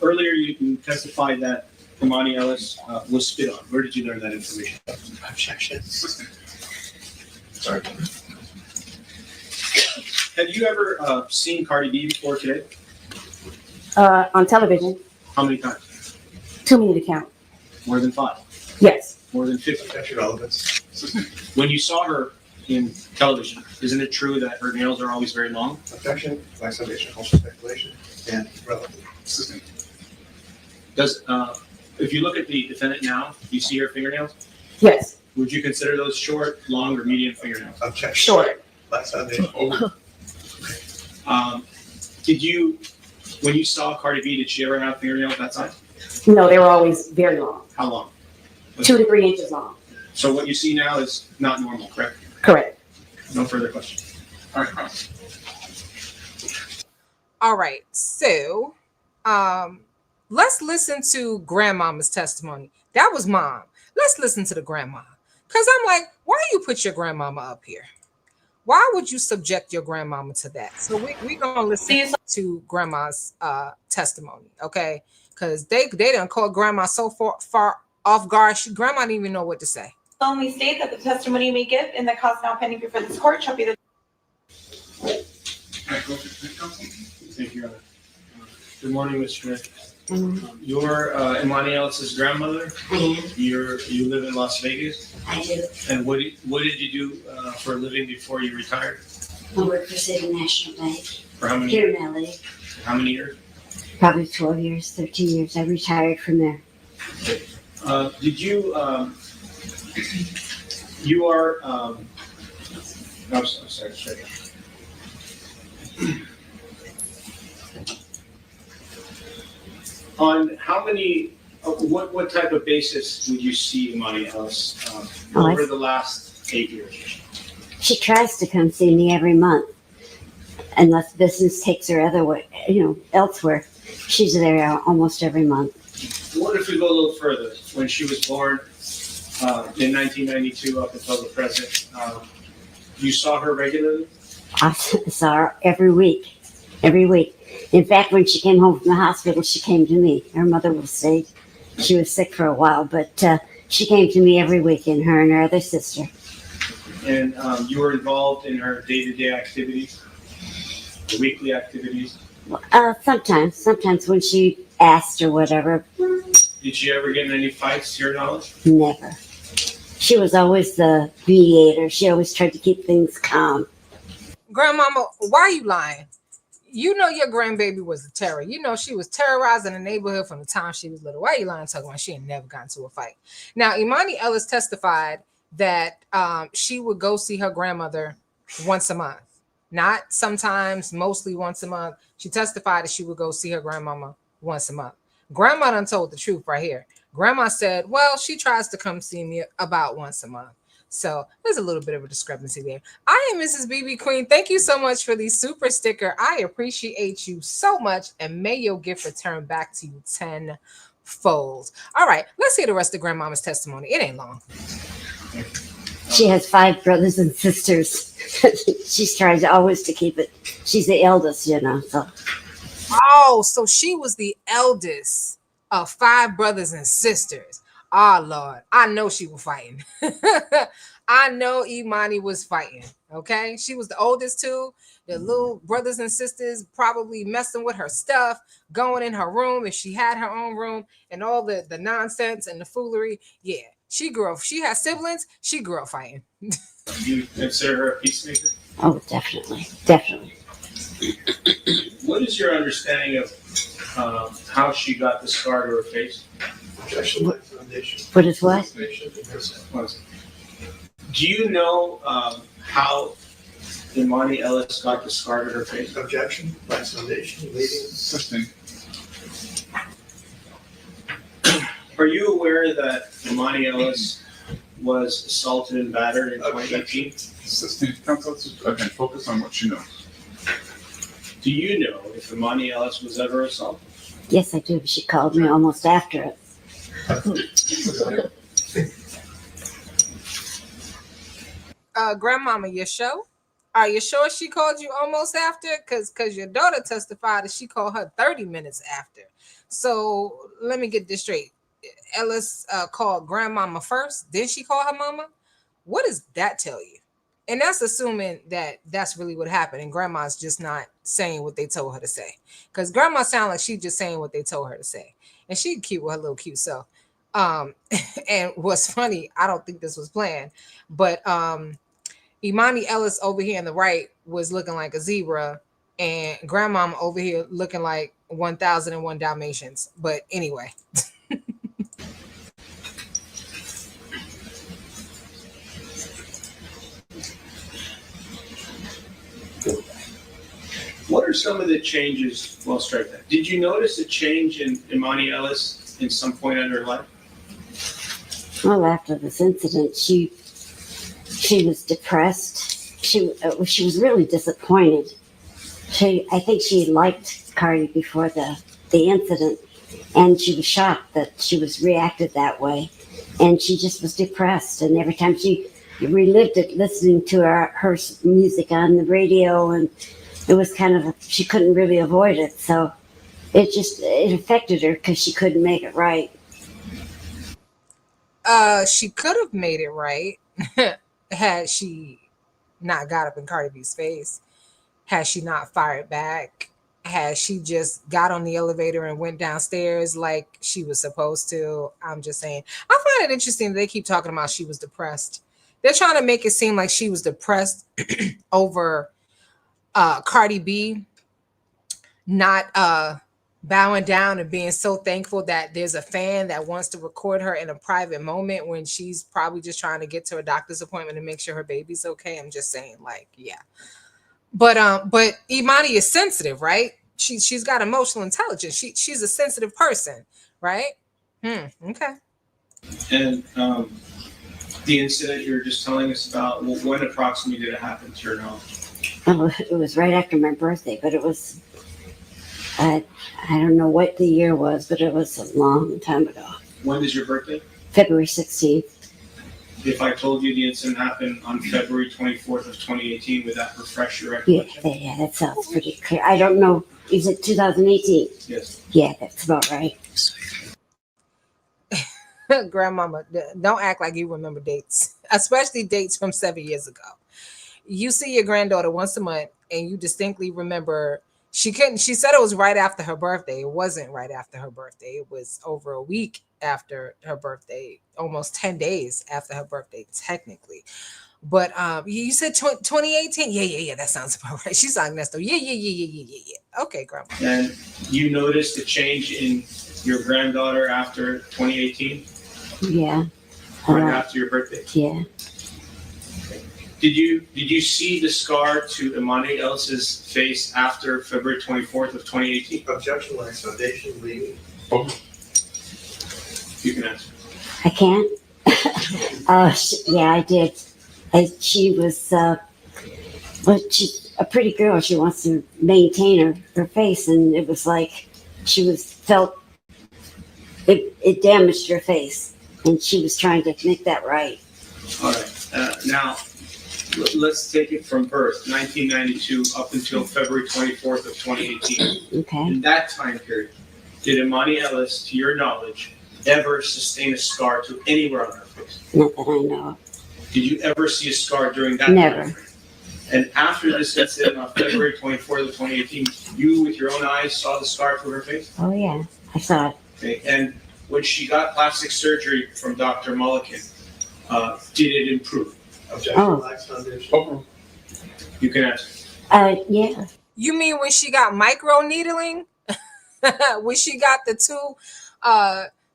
Earlier, you testified that Emani Ellis was spit on. Where did you learn that information? objection. Assisting. Sorry. Have you ever seen Cardi B before today? On television, How many times? too many to count. More than 5? Yes. More than 50? Objection. Relevance. Assisting. When you saw her in television, isn't it true that her nails are always very long? Objection. Lacks foundation. False speculation. And relevant. Assisting. Does if you look at the defendant now, do you see her fingernails? Yes. Would you consider those short, long, or medium fingernails? Objection. Short. Lacks foundation. Did you, when you saw Cardi B, did she ever have fingernails that size? No, they were always very long, How long? 2 to 3 inches long. So what you see now is not normal, correct? Correct. No further questions. All right, cross. All right. So let's listen to grandmama's testimony. That was mom. Let's listen to the grandma. Because I'm like, why you put your grandmama up here? Why would you subject your grandmama to that? So we gonna listen to grandma's testimony, okay? Because they done caught grandma so far off guard. Grandma didn't even know what to say. Solemnly state that the testimony you may give in the cause now pending before this court shall be the Thank you, Your Honor. Good morning, Ms. Schmidt. You're Emani Ellis' grandmother. I am. You live in Las Vegas. I do. And what did you do for a living before you retired? I work for City National Bank For how many here years? in LA. How many years? Probably 12 years, 13 years. I retired from there. Did you? You are. I'm sorry. On how many? What type of basis would you see Emani Ellis over the last 8 years? She tries to come see me every month, unless business takes her elsewhere. She's there almost every month. What if we go a little further? When she was born in 1992 up until the present, you saw her regularly? I saw her every week. Every week. In fact, when she came home from the hospital, she came to me. Her mother was sick. She was sick for a while, but she came to me every weekend, her and her other sister. And you were involved in her day-to-day activities, the weekly activities? Sometimes when she asked or whatever. Did she ever get in any fights, to your knowledge? Never. She was always the mediator. She always tried to keep things calm. Grandmama, why are you lying? You know your grandbaby was a terror. You know she was terrorizing the neighborhood from the time she was little. Why are you lying talking about she ain't never gotten into a fight? Now, Emani Ellis testified that she would go see her grandmother once a month. Not sometimes, mostly once a month. She testified that she would go see her grandmama once a month. Grandma done told the truth right here. Grandma said, well, she tries to come see me about once a month. So there's a little bit of a discrepancy there. I am Mrs. BB Queen. Thank you so much for the super sticker. I appreciate you so much. And may your gift return back to you tenfold. All right, let's hear the rest of Grandmama's testimony. It ain't long. She has 5 brothers and sisters. She's trying always to keep it. She's the eldest, so. Oh, so she was the eldest of 5 brothers and sisters. Oh, Lord. I know she was fighting. I know Emani was fighting. Okay. She was the oldest too. The little brothers and sisters probably messing with her stuff, going in her room if she had her own room, and all the nonsense and the foolery. Yeah. She grew up. She has siblings. She grew up fighting. Do you consider her a peacemaker? Oh, definitely. Definitely. What is your understanding of how she got the scar to her face? Objection by foundation. What is what? Do you know how Emani Ellis got the scar to her face? Objection by foundation. Leading. Sustained. Are you aware that Emani Ellis was assaulted and battered in 2018? Sustained. Counsel, again, focus on what you know. Do you know if Emani Ellis was ever assaulted? Yes, I do. She called me almost after it. Grandmama, you sure? Are you sure she called you almost after? Because your daughter testified that she called her 30 minutes after. So let me get this straight. Ellis called grandmama first, then she called her mama. What does that tell you? And that's assuming that that's really what happened, and grandma's just not saying what they told her to say. Because grandma sounded like she's just saying what they told her to say, and she's cute with her little cute self. And what's funny, I don't think this was planned, but Emani Ellis over here on the right was looking like a zebra, and grandmama over here looking like 1001 Dalmatians. But anyway. What are some of the changes? Well, strike that. Did you notice a change in Emani Ellis in some point in her life? Well, after this incident, she was depressed. She was really disappointed. I think she liked Cardi before the incident, and she was shocked that she was reacted that way. And she just was depressed. And every time relived it listening to her music on the radio, and it was kind of, she couldn't really avoid it. So it affected her because she couldn't make it right. She could have made it right had she not got up in Cardi B's face, had she not fired back, had she just got on the elevator and went downstairs like she was supposed to. I'm just saying. I find it interesting that they keep talking about she was depressed. They're trying to make it seem like she was depressed over Cardi B not bowing down and being so thankful that there's a fan that wants to record her in a private moment when she's probably just trying to get to a doctor's appointment and make sure her baby's okay. I'm just saying, like, yeah. But Imani is sensitive, right? She's got emotional intelligence. She's a sensitive person, right? Okay. And the incident you were just telling us about, when approximately did it happen to your knowledge? Oh, it was right after my birthday, but it was, I don't know what the year was, but it was a long time ago. When is your birthday? February 16th. If I told you the incident happened on February 24th of 2018, would that refresh your recollection? Yeah, that sounds pretty clear. I don't know. Is it 2018? Yes. Yeah, that's about right. Grandmama, don't act like you remember dates, especially dates from 7 years ago. You see your granddaughter once a month and you distinctly remember she said it was right after her birthday. It wasn't right after her birthday. It was over a week after her birthday, almost 10 days after her birthday, technically. But you said 2018? Yeah, that sounds about right. She's like, Nesto, yeah. Okay, Grandma. And you noticed a change in your granddaughter after 2018? Yeah. Right after your birthday? Yeah. Did you see the scar to Emani Ellis's face after February 24th of 2018? Objection, like foundation leaving. You can answer. I can't. Yeah, I did. She was, well, she's a pretty girl. She wants to maintain her face, and it was like it damaged her face, and she was trying to make that right. All right. Now, let's take it from birth, 1992 up until February 24th of 2018. Okay. In that time period, did Emani Ellis, to your knowledge, ever sustain a scar to anywhere on her face? Not that I know of. Did you ever see a scar during that Never. time frame? And after this incident on February 24th of 2018, you with your own eyes saw the scar through her face? Oh, yeah. I saw it. Okay. And when she got plastic surgery from Dr. Mulliken, did it improve? Objection, Oh. lacks foundation. You can answer. Yeah. You mean when she got micro needling? When she got the two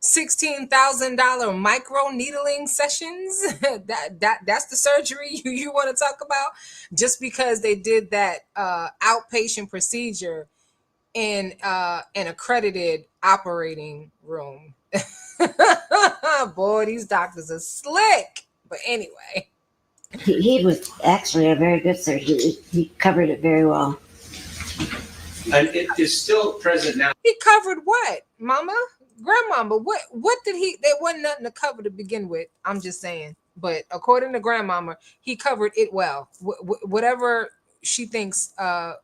$16,000 micro needling sessions? That's the surgery you want to talk about? Just because they did that outpatient procedure in an accredited operating room. Boy, these doctors are slick. But anyway. He was actually a very good surgeon. He covered it very well. And it is still present now. He covered what, Mama? Grandmama, what did he? There wasn't nothing to cover to begin with. I'm just saying. But according to Grandmama, he covered it well. Whatever she thinks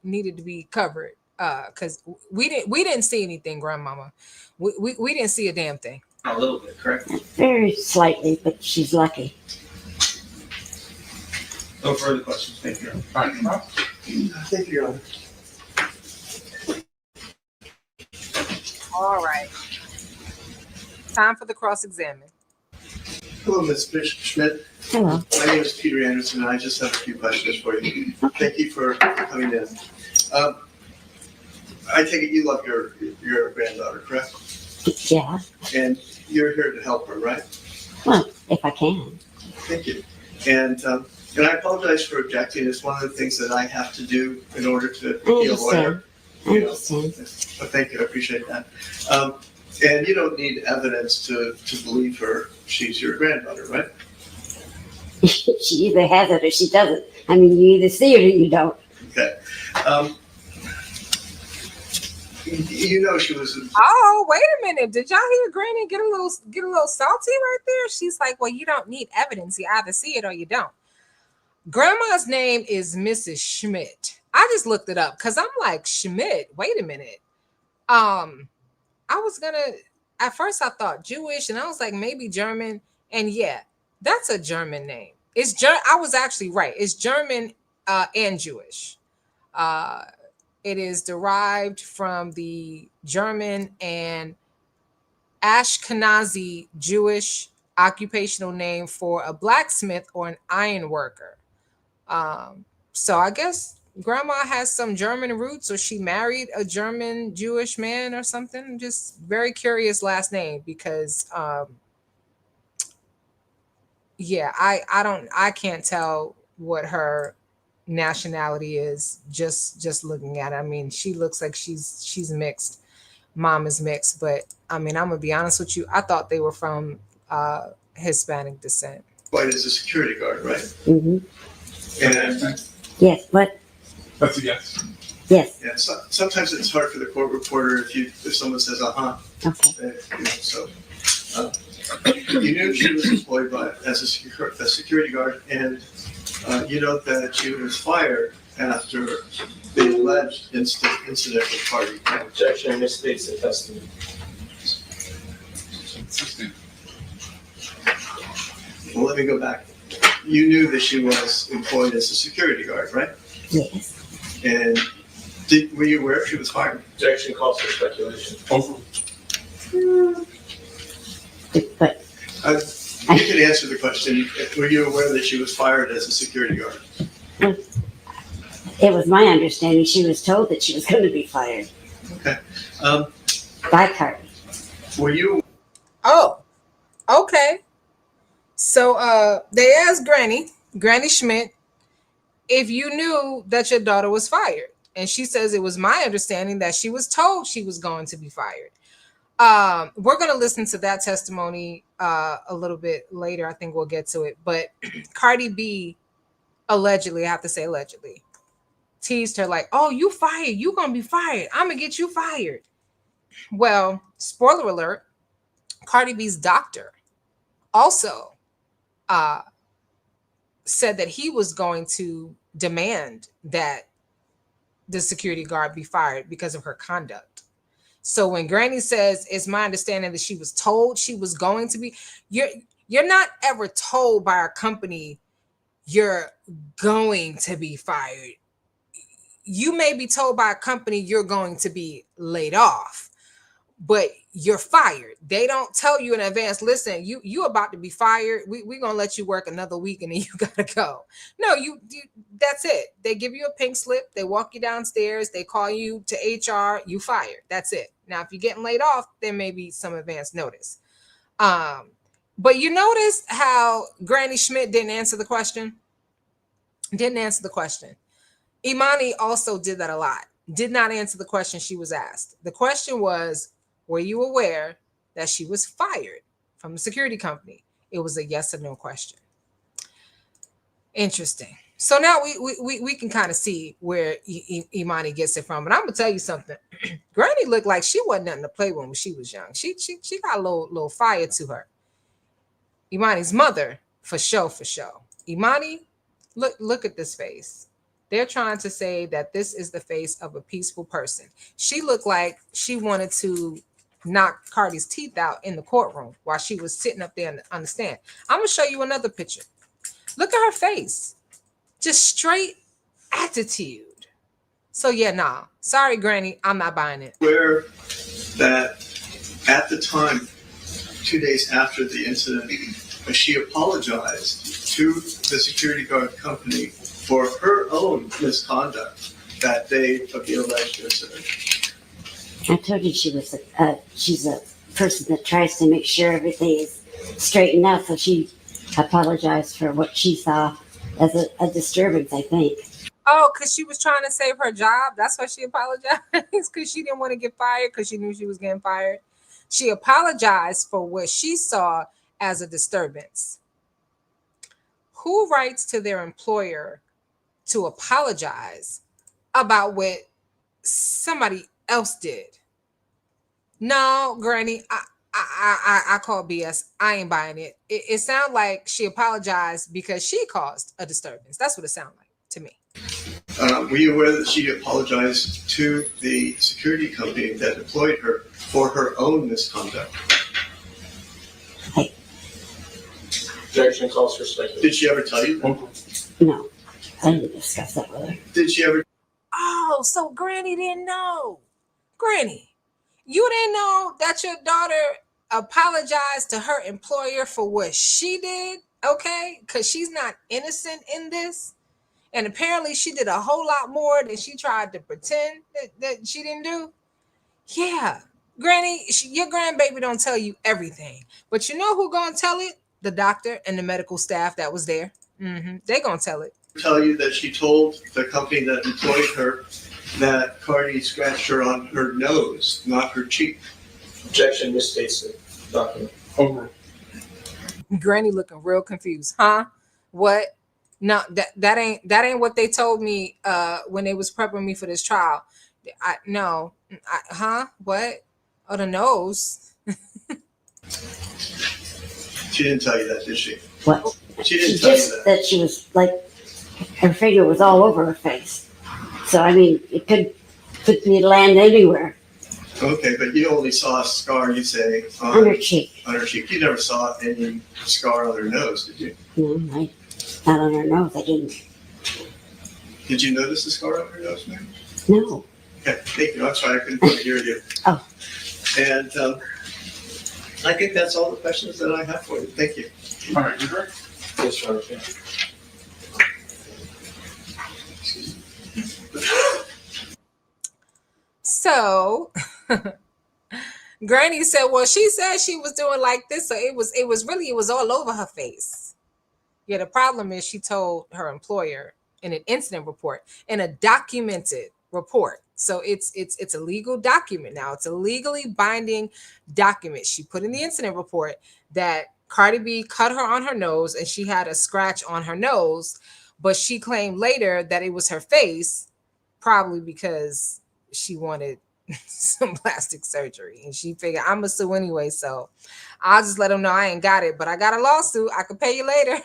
needed to be covered. Because we didn't see anything, Grandmama. We didn't see a damn thing. A little bit, correct? Very slightly, but she's lucky. No further questions. Thank you. Thank you, Your Honor. All right. Time for the cross-examine. Hello, Ms. Schmidt. Hello. My name is Peter Anderson, and I just have a few questions for you. Thank you for coming in. I take it you love your granddaughter, correct? Yeah. And you're here to help her, right? Well, if I can. Thank you. And I apologize for objecting. It's one of the things that I have to do in order to be a lawyer. I understand. But thank you, I appreciate that. And you don't need evidence to believe her. She's your granddaughter, right? She either has it or she doesn't. I mean, you either see it or you don't. Okay. You know she was. Oh, wait a minute. Did y'all hear Granny get a little salty right there? She's like, well, you don't need evidence. You either see it or you don't. Grandma's name is Mrs. Schmidt. I just looked it up because I'm like, Schmidt, wait a minute. I was gonna at first I thought Jewish and I was like maybe German. And yeah, that's a German name. I was actually right. It's German and Jewish. It is derived from the German and Ashkenazi Jewish occupational name for a blacksmith or an iron worker. So I guess grandma has some German roots, or she married a German Jewish man or something. Just very curious last name because yeah, I can't tell what her nationality is just looking at it. I mean, she looks like she's mixed. Mom is mixed, but I mean, I'm gonna be honest with you. I thought they were from Hispanic descent. White as a security guard, right? Mm-hmm. And Yes, what? That's a yes. Yes. yeah, sometimes it's hard for the court reporter if someone says Okay. So you knew she was employed as a security guard, and you know that she was fired after the alleged incident with Cardi. Objection misstates the testimony. Consistent. Well, let me go back. You knew that she was employed as a security guard, right? Yes. And were you aware she was fired? Objection calls for speculation. Over. But You can answer the question. Were you aware that she was fired as a security guard? it was my understanding she was told that she was going to be fired Okay. by Cardi. Were you? Oh, okay. So they asked Granny Schmidt, if you knew that your daughter was fired. And she says it was my understanding that she was told she was going to be fired. We're going to listen to that testimony a little bit later. I think we'll get to it. But Cardi B allegedly, I have to say allegedly, teased her like, oh, you fired. You going to be fired. I'm going to get you fired. Well, spoiler alert, Cardi B's doctor also said that he was going to demand that the security guard be fired because of her conduct. So when Granny says, it's my understanding that she was told she was going to be, you're not ever told by our company you're going to be fired. You may be told by a company you're going to be laid off, but you're fired. They don't tell you in advance, listen, you about to be fired. We're going to let you work another week and then you got to go. No, you that's it. They give you a pink slip. They walk you downstairs. They call you to HR. You fired. That's it. Now, if you're getting laid off, there may be some advance notice. But you notice how Granny Schmidt didn't answer the question? Didn't answer the question. Emani also did that a lot. Did not answer the question she was asked. The question was, were you aware that she was fired from the security company? It was a yes or no question. Interesting. So now we can kind of see where Emani gets it from. But I'm gonna tell you something. Granny looked like she wasn't nothing to play with when she was young. She got a little fire to her. Imani's mother, for sure. Emani, look at this face. They're trying to say that this is the face of a peaceful person. She looked like she wanted to knock Cardi's teeth out in the courtroom while she was sitting up there on the stand. I'm going to show you another picture. Look at her face. Just straight attitude. So yeah, nah. Sorry, Granny. I'm not buying it. Aware that at the time, 2 days after the incident, she apologized to the security guard company for her own misconduct that day of the alleged incident. I told you she's a person that tries to make sure everything is straightened out. So she apologized for what she saw as a disturbance, I think. Oh, because she was trying to save her job. That's why she apologized. Because she didn't want to get fired because she knew she was getting fired. She apologized for what she saw as a disturbance. Who writes to their employer to apologize about what somebody else did. No, Granny, I call BS. I ain't buying it. It sounds like she apologized because she caused a disturbance. That's what it sounds like to me. Were you aware that she apologized to the security company that employed her for her own misconduct? Objection calls for speculation. Did she ever tell you that? No, I didn't discuss that with her. Did she ever? Oh, so Granny didn't know. Granny, you didn't know that your daughter apologized to her employer for what she did, okay? Because she's not innocent in this. And apparently she did a whole lot more than she tried to pretend that she didn't do. Yeah. Granny, your grandbaby don't tell you everything. But you know who gonna tell it? The doctor and the medical staff that was there. They gonna tell it. Tell you that she told the company that employed her that Cardi scratched her on her nose, not her cheek. Objection misstates the document. Over. Granny looking real confused. Huh? What? No, that ain't what they told me when they was prepping me for this trial. What? Oh, the nose. She didn't tell you that, did she? What? She didn't tell you Just that. that she was like, her finger was all over her face. So I mean, it could be land anywhere Okay, but you only saw a scar, you say, on her cheek. on her cheek. You never saw any scar on her nose, did you? No, not on her nose. I didn't. Did you notice the scar on her nose, ma'am? No. Okay, thank you. I'm sorry, I couldn't hear you. Oh. And I think that's all the questions that I have for you. Thank you. All right, you ready? Yes, Your Honor. So Granny said, well, she said she was doing like this, so it was all over her face. Yeah, the problem is she told her employer in an incident report, in a documented report. So it's a legal document now. It's a legally binding document. She put in the incident report that Cardi B cut her on her nose and she had a scratch on her nose, but she claimed later that it was her face, probably because she wanted some plastic surgery and she figured I'm gonna sue anyway, so I'll just let them know I ain't got it, but I got a lawsuit. I can pay you later.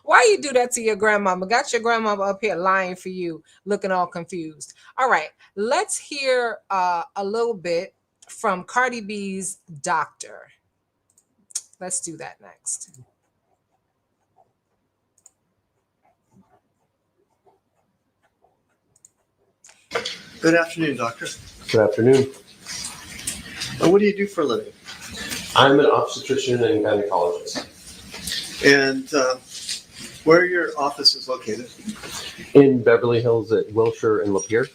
Why you do that to your grandmama? Got your grandmama up here lying for you, looking all confused. All right, let's hear a little bit from Cardi B's doctor. Let's do that next. Good afternoon, doctor. Good afternoon. What do you do for a living? I'm an obstetrician and gynecologist. And where are your offices located? In Beverly Hills at Wilshire and Lapeer.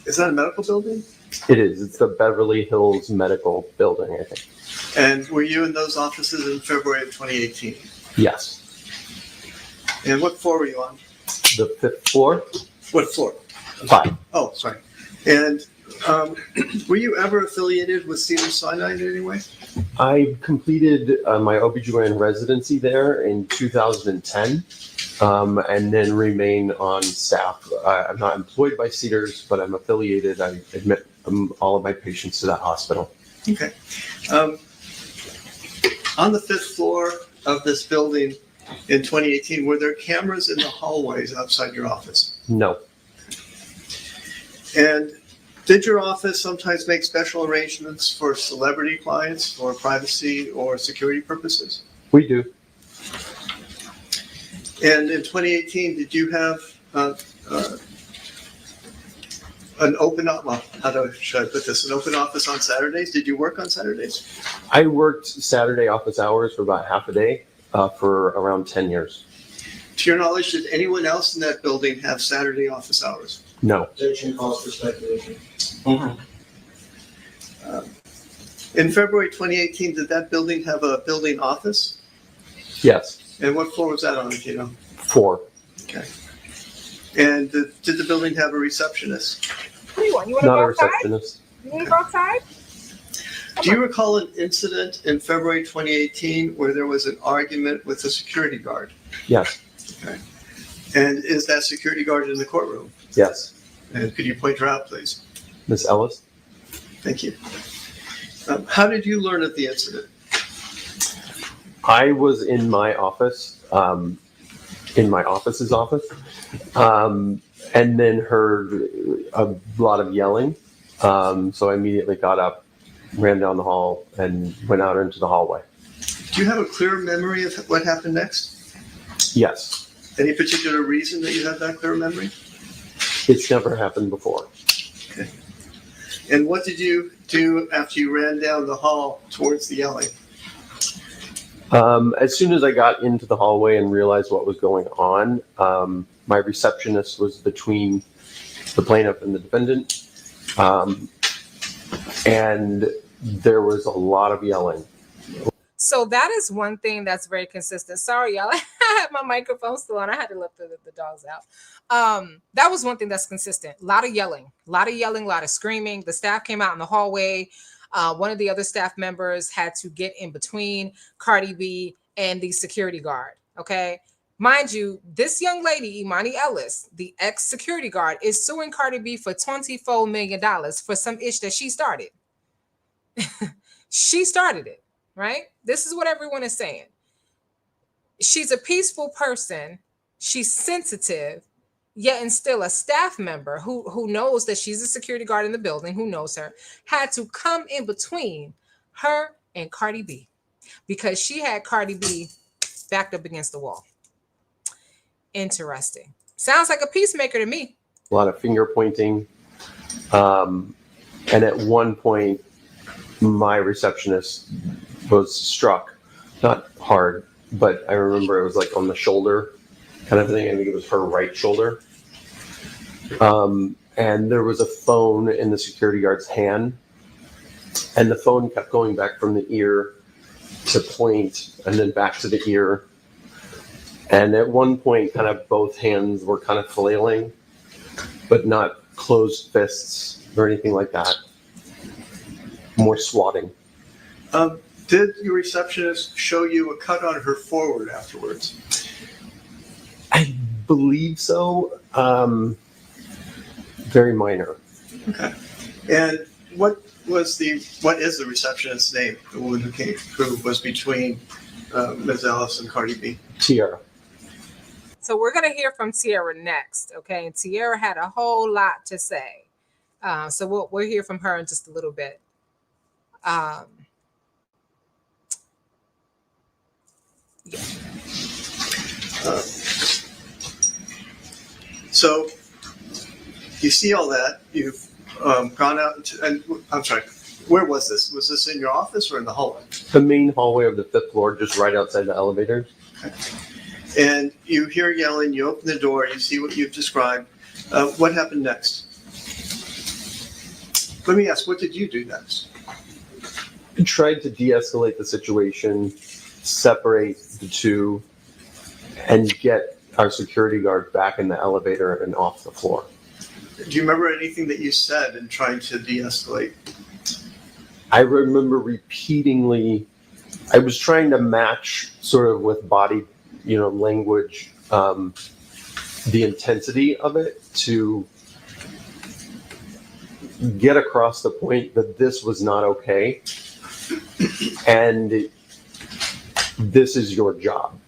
Is that a medical building? It is. It's the Beverly Hills Medical Building, I think. And were you in those offices in February of 2018? Yes. And what floor were you on? The 5th floor? What floor? 5. Oh, sorry. And were you ever affiliated with Cedars-Sinai in any way? I completed my OBGYN residency there in 2010 and then remain on staff. I'm not employed by Cedars, but I'm affiliated. I admit all of my patients to that hospital. Okay. On the 5th floor of this building in 2018, were there cameras in the hallways outside your office? No. And did your office sometimes make special arrangements for celebrity clients for privacy or security purposes? We do. And in 2018, did you have an open, well, should I put this, an open office on Saturdays? Did you work on Saturdays? I worked Saturday office hours for about half a day for around 10 years. To your knowledge, did anyone else in that building have Saturday office hours? No. Objection calls for speculation. Over. In February 2018, did that building have a building office? Yes. And what floor was that on, if you know? 4. Okay. And did the building have a receptionist? What do you want? You want to Not go a outside? receptionist. You want to go outside? Do you recall an incident in February 2018 where there was an argument with a security guard? Yes. Okay. And is that security guard in the courtroom? Yes. And could you point her out, please? Miss Ellis? Thank you. How did you learn of the incident? I was in my office, in my office's office, and then heard a lot of yelling. So I immediately got up, ran down the hall, and went out into the hallway. Do you have a clear memory of what happened next? Yes. Any particular reason that you have that clear memory? It's never happened before. Okay. And what did you do after you ran down the hall towards the yelling? As soon as I got into the hallway and realized what was going on, my receptionist was between the plaintiff and the defendant, and there was a lot of yelling. So that is one thing that's very consistent. Sorry, y'all. I had my microphone still on. I had to let the dogs out. That was one thing that's consistent. A lot of yelling, a lot of screaming. The staff came out in the hallway. One of the other staff members had to get in between Cardi B and the security guard. Okay. Mind you, this young lady, Emani Ellis, the ex-security guard, is suing Cardi B for $24 million for some ish that she started. She started it. Right? This is what everyone is saying. She's a peaceful person. She's sensitive, yet and still a staff member who knows that she's a security guard in the building, who knows her, had to come in between her and Cardi B because she had Cardi B backed up against the wall. Interesting. Sounds like a peacemaker to me. A lot of finger pointing. And at one point, my receptionist was struck, not hard, but I remember it was like on the shoulder kind of thing. I think it was her right shoulder. And there was a phone in the security guard's hand, and the phone kept going back from the ear to point and then back to the ear. And at one point, kind of both hands were kind of flailing, but not closed fists or anything like that. More swatting. Did your receptionist show you a cut on her forward afterwards? I believe so. Very minor. Okay. And what is the receptionist's name? The woman who was between Ms. Ellis and Cardi B? Tiara. So we're going to hear from Tiara next. Okay. And Tiara had a whole lot to say. So we'll hear from her in just a little bit. Yeah. So you see all that. You've gone out and I'm sorry. Where was this? Was this in your office or in the hallway? The main hallway of the 5th floor, just right outside the elevators. Okay. And you hear yelling. You open the door. You see what you've described. What happened next? Let me ask. What did you do next? I tried to de-escalate the situation, separate the two, and get our security guard back in the elevator and off the floor. Do you remember anything that you said in trying to de-escalate? I remember repeatedly, I was trying to match sort of with body, language, the intensity of it to get across the point that this was not okay. And this is your job.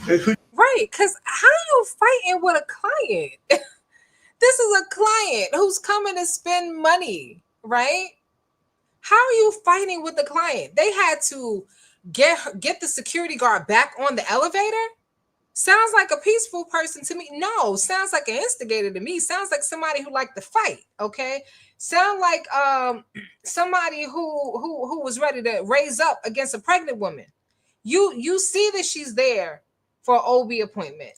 Right. Because how are you fighting with a client? This is a client who's coming to spend money, right? How are you fighting with the client? They had to get the security guard back on the elevator? Sounds like a peaceful person to me. No, sounds like an instigator to me. Sounds like somebody who liked to fight, okay? Sound like somebody who was ready to raise up against a pregnant woman. You see that she's there for an OB appointment.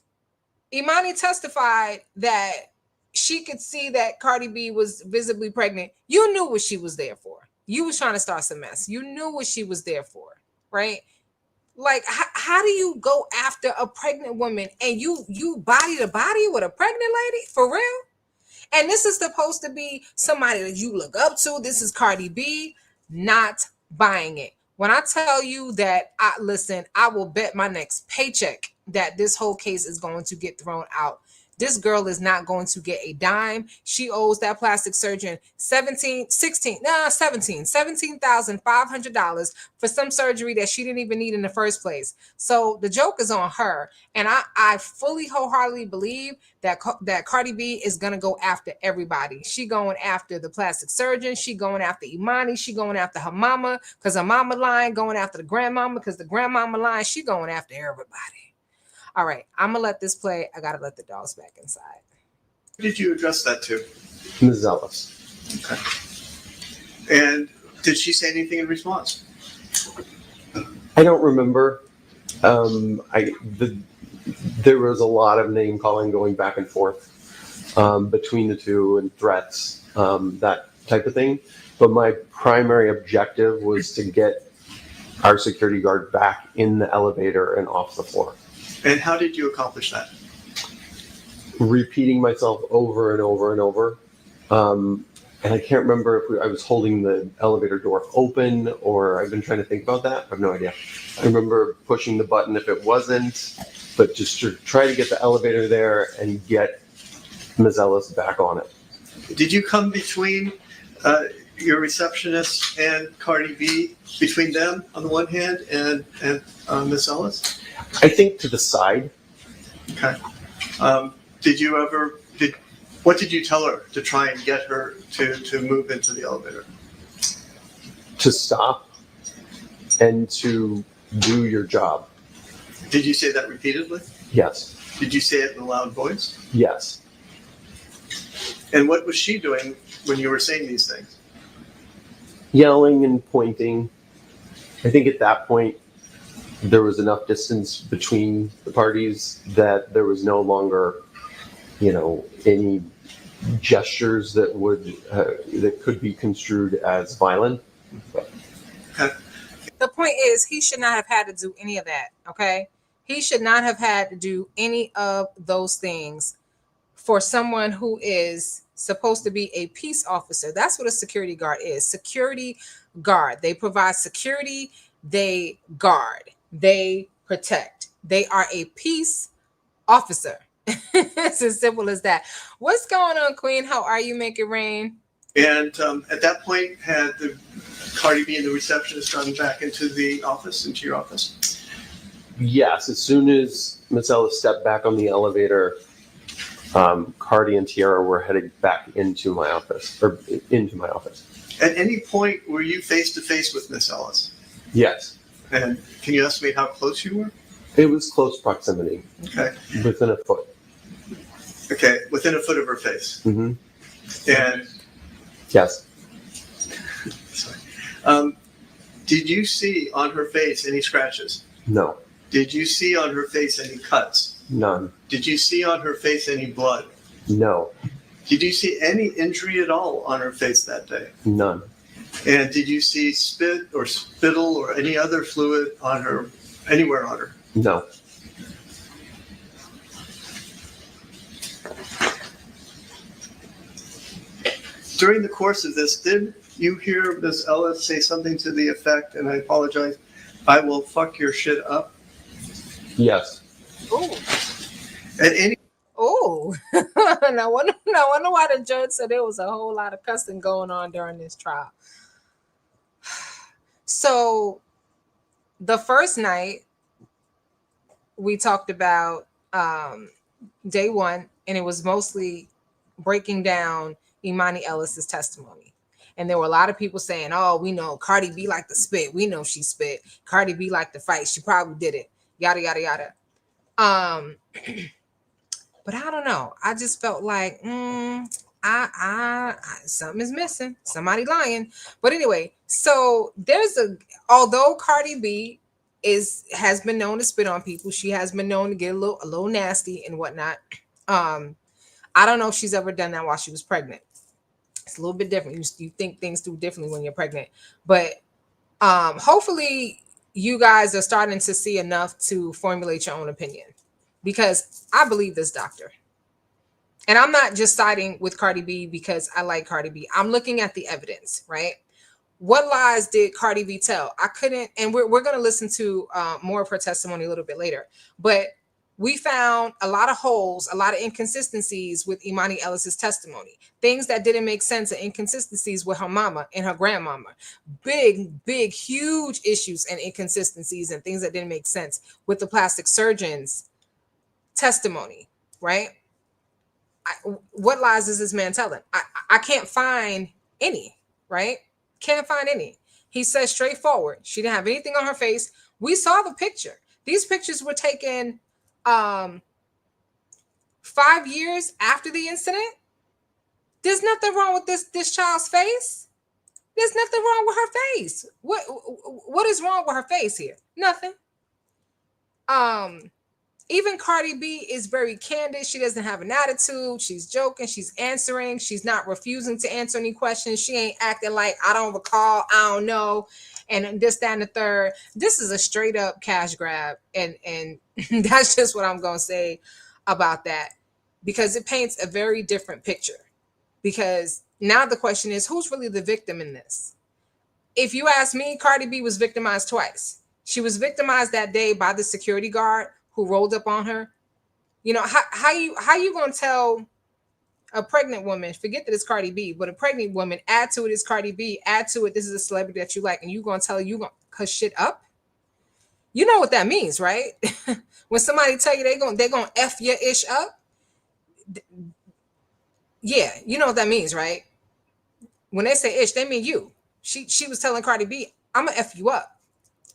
Emani testified that she could see that Cardi B was visibly pregnant. You knew what she was there for. You was trying to start some mess. You knew what she was there for, right? Like, how do you go after a pregnant woman and you body to body with a pregnant lady? For real? And this is supposed to be somebody that you look up to. This is Cardi B. Not buying it. When I tell you that, I will bet my next paycheck that this whole case is going to get thrown out. This girl is not going to get a dime. She owes that plastic surgeon $17,500 for some surgery that she didn't even need in the first place. So the joke is on her. And I fully wholeheartedly believe that Cardi B is going to go after everybody. She going after the plastic surgeon. She going after Emani. She going after her mama because her mama lying, going after the grandmama because the grandmama lying. She going after everybody. All right, I'm gonna let this play. I gotta let the dogs back inside. Who did you address that to? Ms. Ellis. Okay. And did she say anything in response? I don't remember. There was a lot of name calling going back and forth between the two and threats, that type of thing. But my primary objective was to get our security guard back in the elevator and off the floor. And how did you accomplish that? Repeating myself over and over and over. And I can't remember if I was holding the elevator door open or I've been trying to think about that. I have no idea. I remember pushing the button if it wasn't, but just to try to get the elevator there and get Ms. Ellis back on it. Did you come between your receptionist and Cardi B, between them on the one hand and Ms. Ellis? I think to the side. Okay. What did you tell her to try and get her to move into the elevator? To stop and to do your job. Did you say that repeatedly? Yes. Did you say it in a loud voice? Yes. And what was she doing when you were saying these things? Yelling and pointing. I think at that point, there was enough distance between the parties that there was no longer, any gestures that could be construed as violent. Okay. The point is, he should not have had to do any of that. Okay, he should not have had to do any of those things for someone who is supposed to be a peace officer. That's what a security guard is. Security guard. They provide security. They guard. They protect. They are a peace officer. It's as simple as that. What's going on, Queen? How are you? Make it rain. And at that point, had the Cardi B and the receptionist gone back into your office? Yes. As soon as Miss Ellis stepped back on the elevator, Cardi and Tiara were headed back into my office. At any point, were you face to face with Miss Ellis? Yes. And can you estimate how close you were? It was close proximity. Okay. Within a foot. Okay, within a foot of her face. Mm-hmm. And yes. Sorry. Did you see on her face any scratches? No. Did you see on her face any cuts? None. Did you see on her face any blood? No. Did you see any injury at all on her face that day? None. And did you see spit or spittle or any other fluid on her, anywhere on her? No. During the course of this, did you hear Ms. Ellis say something to the effect, and I apologize, I will fuck your shit up? Yes. Oh. At any Oh. I wonder why the judge said there was a whole lot of cussing going on during this trial. So the first night we talked about day one, and it was mostly breaking down Emani Ellis's testimony. And there were a lot of people saying, oh, we know Cardi B like to spit. We know she spit. Cardi B like to fight. She probably did it. Yada, yada, yada. But I don't know. I just felt like, something is missing. Somebody lying. But anyway, so although Cardi B has been known to spit on people, she has been known to get a little nasty and whatnot. I don't know if she's ever done that while she was pregnant. It's a little bit different. You think things through differently when you're pregnant. But hopefully you guys are starting to see enough to formulate your own opinion, because I believe this doctor. And I'm not just siding with Cardi B because I like Cardi B. I'm looking at the evidence, right? What lies did Cardi B tell? I couldn't, and we're going to listen to more of her testimony a little bit later. But we found a lot of holes, a lot of inconsistencies with Emani Ellis's testimony. Things that didn't make sense and inconsistencies with her mama and her grandmama. Big, huge issues and inconsistencies and things that didn't make sense with the plastic surgeon's testimony, right? What lies is this man telling? I can't find any, right? Can't find any. He says straightforward. She didn't have anything on her face. We saw the picture. These pictures were taken 5 years after the incident. There's nothing wrong with this child's face. There's nothing wrong with her face. What is wrong with her face here? Nothing. Even Cardi B is very candid. She doesn't have an attitude. She's joking. She's answering. She's not refusing to answer any questions. She ain't acting like, I don't recall, I don't know, and this, that, and the third. This is a straight up cash grab. And that's just what I'm going to say about that, because it paints a very different picture. Because now the question is, who's really the victim in this? If you ask me, Cardi B was victimized twice. She was victimized that day by the security guard who rolled up on her. You know, how you gonna tell a pregnant woman, forget that it's Cardi B, but a pregnant woman, add to it is Cardi B, add to it this is a celebrity that you like, and you gonna tell her you gonna cut shit up? You know what that means, right? When somebody tell you they gonna F your ish up, yeah, you know what that means, right? When they say ish, they mean you. She was telling Cardi B, I'm gonna F you up.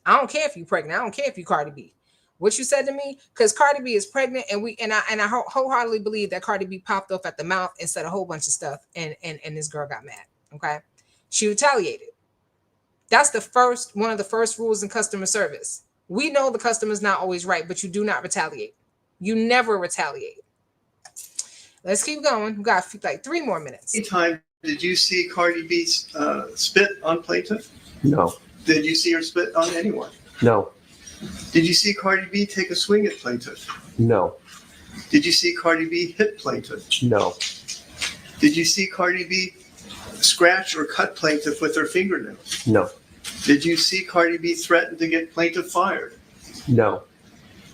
I don't care if you're pregnant. I don't care if you Cardi B. What you said to me, because Cardi B is pregnant, and I wholeheartedly believe that Cardi B popped off at the mouth and said a whole bunch of stuff, and this girl got mad. Okay, she retaliated. That's one of the first rules in customer service. We know the customer's not always right, but you do not retaliate. You never retaliate. Let's keep going. We got like 3 more minutes. Anytime, did you see Cardi B spit on plaintiff? No. Did you see her spit on anyone? No. Did you see Cardi B take a swing at plaintiff? No. Did you see Cardi B hit plaintiff? No. Did you see Cardi B scratch or cut plaintiff with her fingernails? No. Did you see Cardi B threaten to get plaintiff fired? No.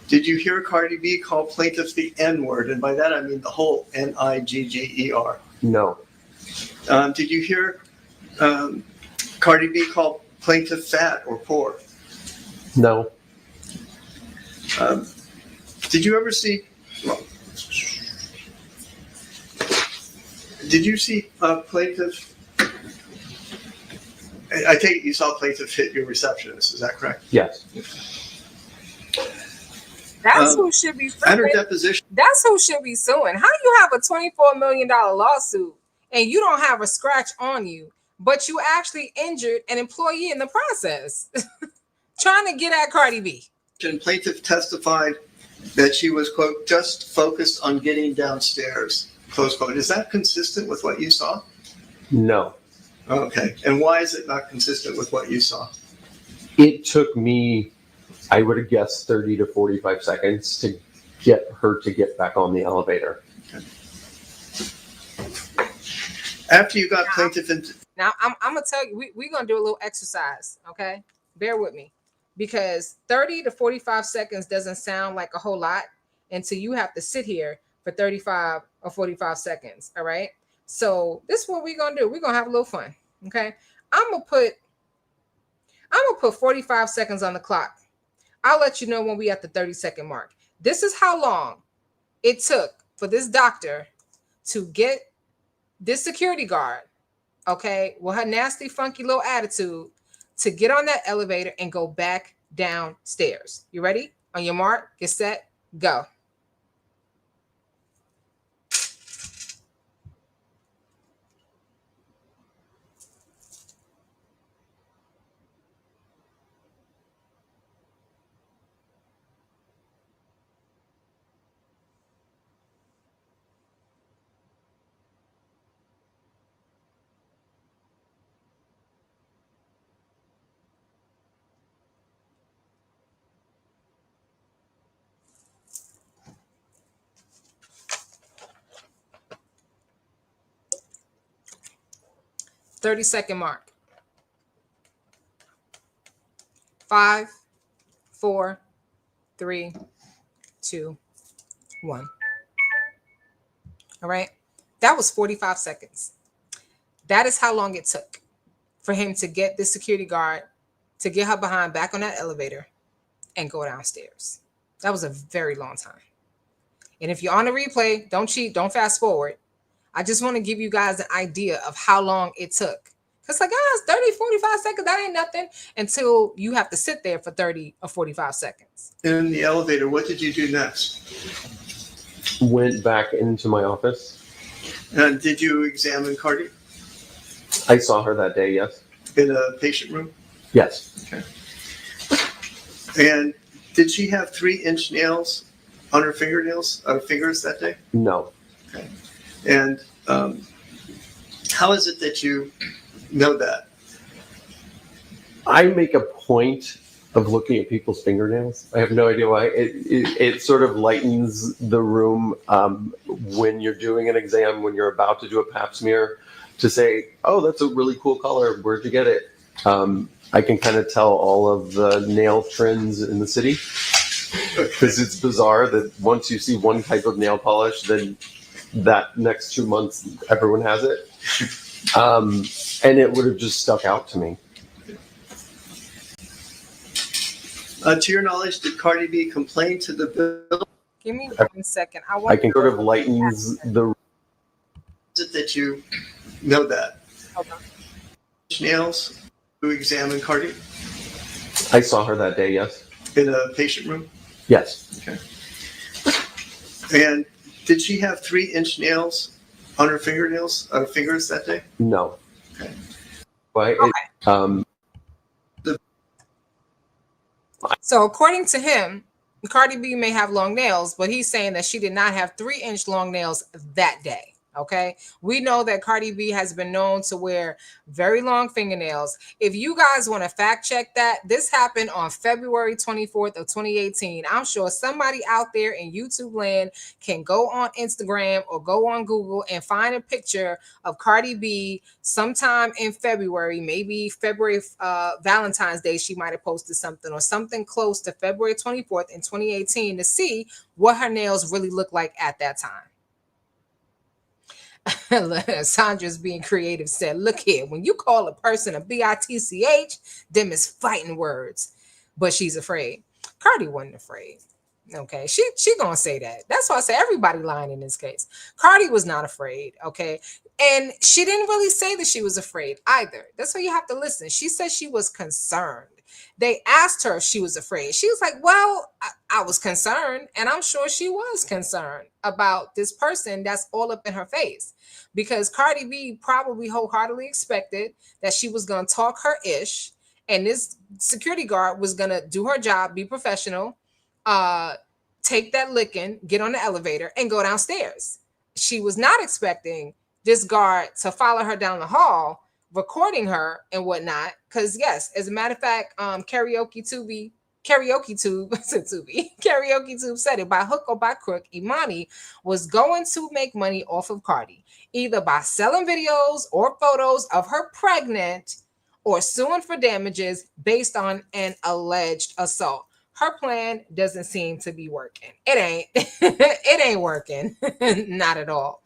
Did you hear Cardi B call plaintiff the N-word? And by that I mean the whole Nigger. No. Did you hear Cardi B call plaintiff fat or poor? No. Did you ever see? Well, did you see plaintiff? I take it you saw plaintiff hit your receptionist. Is that correct? Yes. That's who should be At her suing. deposition, That's who should be suing. How you have a $24 million lawsuit and you don't have a scratch on you, but you actually injured an employee in the process? Trying to get at Cardi B. plaintiff testified that she was, quote, just focused on getting downstairs, close quote. Is that consistent with what you saw? No. Okay. And why is it not consistent with what you saw? It took me, I would have guessed 30 to 45 seconds to get her to get back on the elevator. Okay. After you got plaintiff into... Now, I'm going to tell you, we're going to do a little exercise, okay? Bear with me. Because 30 to 45 seconds doesn't sound like a whole lot until you have to sit here for 35 or 45 seconds, all right? So this is what we're going to do. We're going to have a little fun, okay? I'm going to put 45 seconds on the clock. I'll let you know when we at the 30-second mark. This is how long it took for this doctor to get this security guard, okay, with her nasty, funky little attitude, to get on that elevator and go back downstairs. You ready? On your mark, get set, go. Thirty-second mark. 5, 4, 3, 2, 1. All right. That was 45 seconds. That is how long it took for him to get the security guard to get her behind back on that elevator and go downstairs. That was a very long time. And if you're on the replay, don't cheat, don't fast forward. I just want to give you guys an idea of how long it took. Because like, it's 30, 45 seconds, that ain't nothing, until you have to sit there for 30 or 45 seconds. In the elevator, what did you do next? Went back into my office. And did you examine Cardi I saw her that day, yes. in a patient room? Yes. Okay. And did she have 3-inch nails on her fingers that day? No. Okay. And how is it that you know that? I make a point of looking at people's fingernails. I have no idea why. It sort of lightens the room when you're doing an exam, when you're about to do a pap smear, to say, oh, that's a really cool color. Where'd you get it? I can kind of tell all of the nail trends in the city, because it's bizarre that once you see one type of nail polish, then that next 2 months, everyone has it. And it would have just stuck out to me. To your knowledge, did Cardi B complain to the bill? Give me 1 second. I can sort of lightens the. How is it that you know that? Okay. Nails to examine Cardi I saw her that day, yes. in a patient room? Yes. Okay. And did she have 3-inch nails on her fingers that day? No. Okay. Why? Okay. So according to him, Cardi B may have long nails, but he's saying that she did not have 3-inch long nails that day. Okay. We know that Cardi B has been known to wear very long fingernails. If you guys want to fact check that, this happened on February 24th of 2018. I'm sure somebody out there in YouTube land can go on Instagram or go on Google and find a picture of Cardi B sometime in February, maybe February, Valentine's Day. She might have posted something or something close to February 24th in 2018 to see what her nails really look like at that time. Sandra's being creative said, look here, when you call a person a bitch, them is fighting words, but she's afraid. Cardi wasn't afraid. Okay, she gonna say that. That's why I say everybody lying in this case. Cardi was not afraid. Okay, and she didn't really say that she was afraid either. That's why you have to listen. She said she was concerned. They asked her if she was afraid. She was like, well, I was concerned. And I'm sure she was concerned about this person that's all up in her face, because Cardi B probably wholeheartedly expected that she was going to talk her ish. And this security guard was going to do her job, be professional, take that licking, get on the elevator and go downstairs. She was not expecting this guard to follow her down the hall, recording her and whatnot. Because yes, as a matter of fact, Karaoke Tube said it, by hook or by crook, Emani was going to make money off of Cardi, either by selling videos or photos of her pregnant or suing for damages based on an alleged assault. Her plan doesn't seem to be working. It ain't working. Not at all.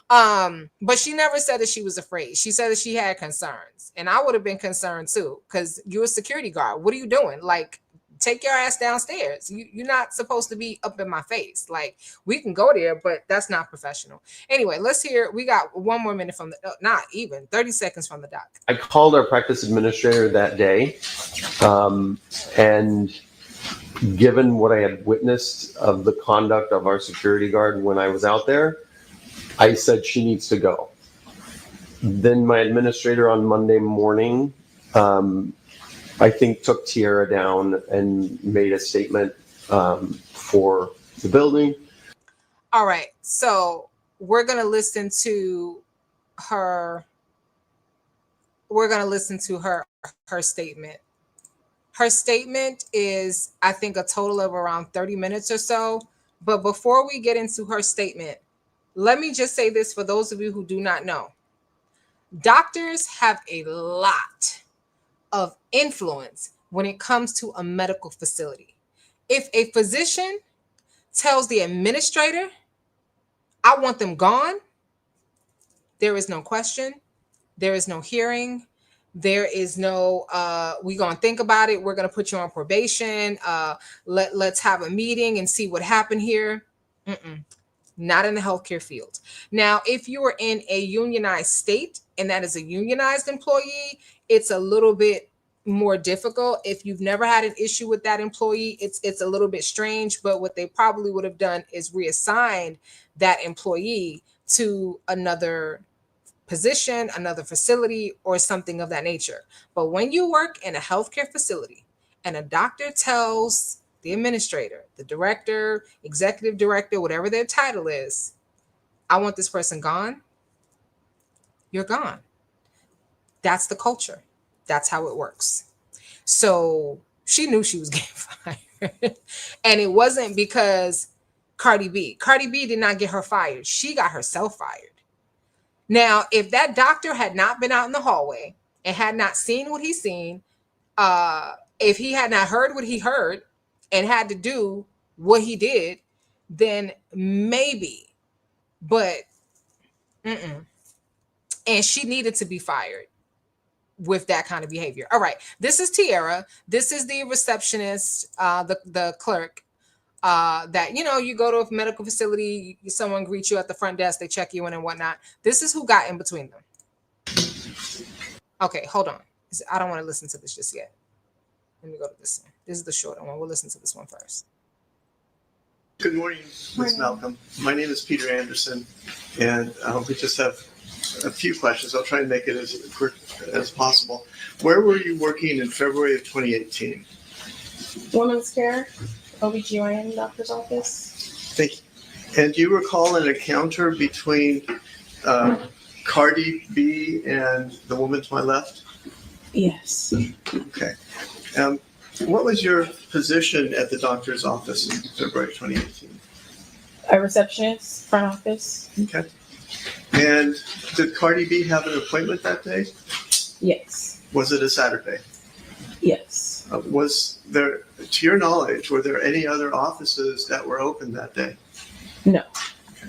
But she never said that she was afraid. She said that she had concerns, and I would have been concerned too, because you're a security guard. What are you doing? Like, take your ass downstairs. You're not supposed to be up in my face. Like, we can go there, but that's not professional. Anyway, let's hear. We got 1 more minute from the, not even 30 seconds from the doc. I called our practice administrator that day, and given what I had witnessed of the conduct of our security guard when I was out there, I said she needs to go. Then my administrator on Monday morning, I think, took Tiara down and made a statement for the building. All right, so we're gonna listen to her. We're gonna listen to her statement. Her statement is, I think, a total of around 30 minutes or so. But before we get into her statement, let me just say this for those of you who do not know. Doctors have a lot of influence when it comes to a medical facility. If a physician tells the administrator, I want them gone, there is no question. There is no hearing. There is no, we're going to think about it. We're going to put you on probation. Let's have a meeting and see what happened here. Mm-mm. Not in the healthcare field. Now, if you are in a unionized state and that is a unionized employee, it's a little bit more difficult. If you've never had an issue with that employee, it's a little bit strange, but what they probably would have done is reassigned that employee to another position, another facility, or something of that nature. But when you work in a healthcare facility and a doctor tells the administrator, the director, executive director, whatever their title is, I want this person gone, you're gone. That's the culture. That's how it works. So she knew she was getting fired. And it wasn't because Cardi B did not get her fired. She got herself fired. Now, if that doctor had not been out in the hallway and had not seen what he's seen, if he had not heard what he heard and had to do what he did, then maybe, but and she needed to be fired with that kind of behavior. All right, this is Tiara. This is the receptionist, the clerk. That, you know, you go to a medical facility, someone greets you at the front desk, they check you in and whatnot. This is who got in between them. Okay, hold on. I don't want to listen to this just yet. Let me go to this one. This is the shorter one. We'll listen to this one first. Good morning, Ms. Malcolm. My name is Peter Anderson, and we just have a few questions. I'll try and make it as quick as possible. Where were you working in February of 2018? Women's care, OBGYN doctor's office. Thank you. And do you recall an encounter between Cardi B and the woman to my left? Yes. Okay. What was your position at the doctor's office in February 2018? A receptionist, front office. Okay. And did Cardi B have an appointment that day? Yes. Was it a Saturday? Yes. Was there, to your knowledge, were there any other offices that were open that day? No. Okay.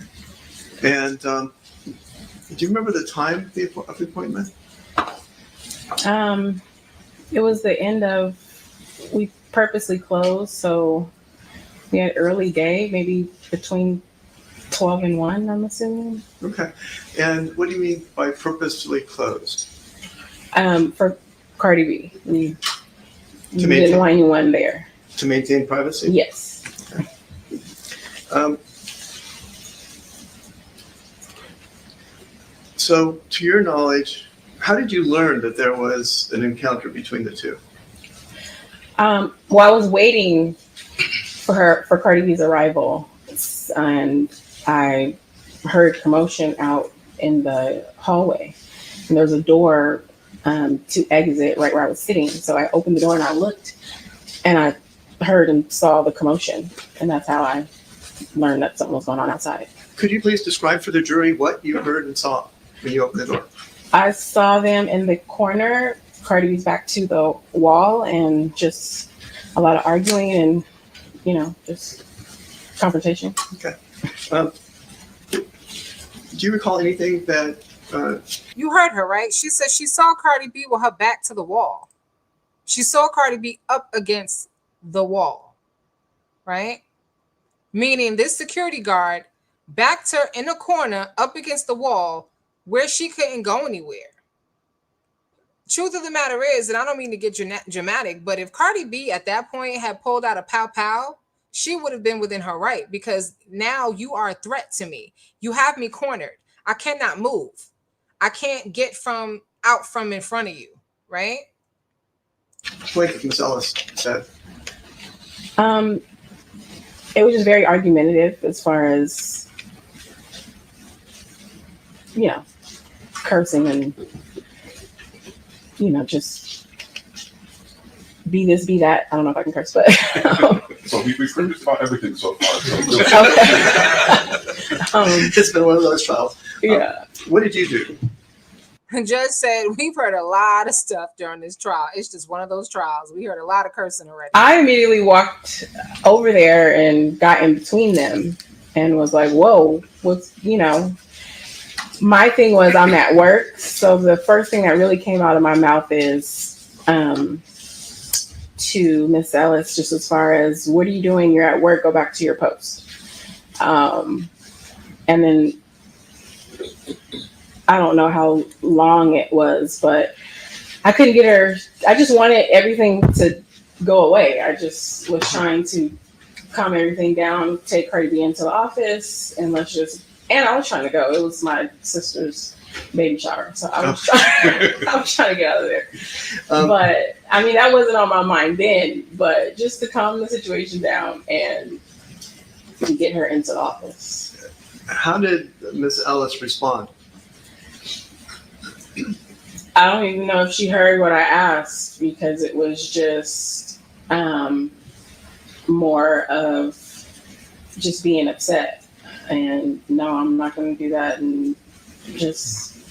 And do you remember the time of the appointment? It was the end of, we purposely closed, so we had early day, maybe between 12 and 1, I'm assuming. Okay. And what do you mean by purposely closed? For Cardi B. We To didn't want anyone there. To maintain privacy? Yes. Okay. So, to your knowledge, how did you learn that there was an encounter between the two? Well, I was waiting for Cardi B's arrival, and I heard commotion out in the hallway. And there was a door to exit right where I was sitting. So I opened the door and I looked, and I heard and saw the commotion, and that's how I learned that something was going on outside. Could you please describe for the jury what you heard and saw when you opened the door? I saw them in the corner, Cardi B's back to the wall, and just a lot of arguing and, you know, just confrontation. Okay. Do you recall anything that... You heard her, right? She said she saw Cardi B with her back to the wall. She saw Cardi B up against the wall, right? Meaning this security guard backed her in a corner up against the wall where she couldn't go anywhere. Truth of the matter is, and I don't mean to get dramatic, but if Cardi B at that point had pulled out a pow pow, she would have been within her right, because now you are a threat to me. You have me cornered. I cannot move. I can't get out from in front of you, right? Like Ms. Ellis said. It was just very argumentative as far as, you know, cursing and, you know, just be this, be that. I don't know if I can curse, but. So we've heard about everything so far. So It's been one of those trials. Yeah. What did you do? The judge said, we've heard a lot of stuff during this trial. It's just one of those trials. We heard a lot of cursing already. I immediately walked over there and got in between them and was like, whoa, what's, my thing was I'm at work. So the first thing that really came out of my mouth is to Miss Ellis, just as far as, what are you doing? You're at work, go back to your post. And then I don't know how long it was, but I couldn't get her. I just wanted everything to go away. I just was trying to calm everything down, take Cardi B into the office, and I was trying to go. It was my sister's baby shower, so I was trying to get out of there. But I mean, that wasn't on my mind then, but just to calm the situation down and get her into the office. How did Miss Ellis respond? I don't even know if she heard what I asked, because it was just more of just being upset. And no, I'm not going to do that. And just,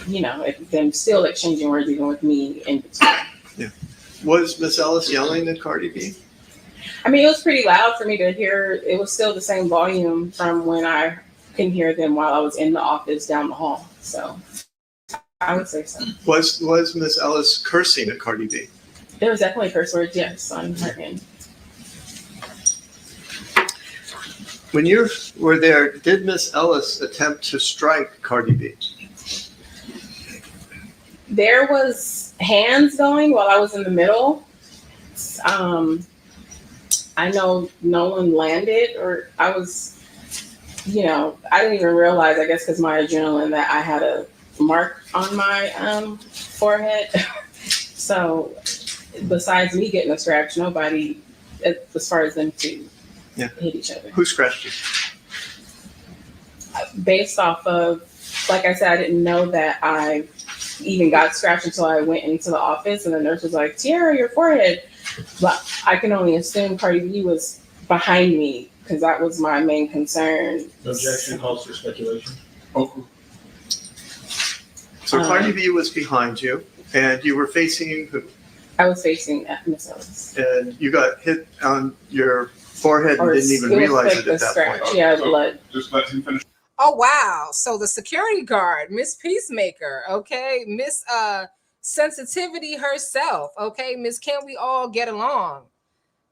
them still exchanging words even with me in between. Yeah. Was Miss Ellis yelling at Cardi B? I mean, it was pretty loud for me to hear. It was still the same volume from when I couldn't hear them while I was in the office down the hall. So I would say so. Was Miss Ellis cursing at Cardi B? There was definitely curse words, yes, on her end. When you were there, did Miss Ellis attempt to strike Cardi B? There was hands going while I was in the middle. I know no one landed, or I was, I didn't even realize, I guess because my adrenaline, that I had a mark on my forehead. So besides me getting a scratch, nobody, as far as them two hit each other. Who scratched you? Based off of, like I said, I didn't know that I even got scratched until I went into the office, and the nurse was like, Tiara, your forehead. But I can only assume Cardi B was behind me, because that was my main concern. Objection calls for speculation. Oh, So Cardi B was behind you, and you were facing who? I was facing Miss Ellis. And you got hit on your forehead and didn't even realize it at that scratch. point. Yeah, blood. just let him finish. Oh, wow. So the security guard, Miss Peacemaker, okay, Miss Sensitivity herself, okay, Miss Can We All Get Along,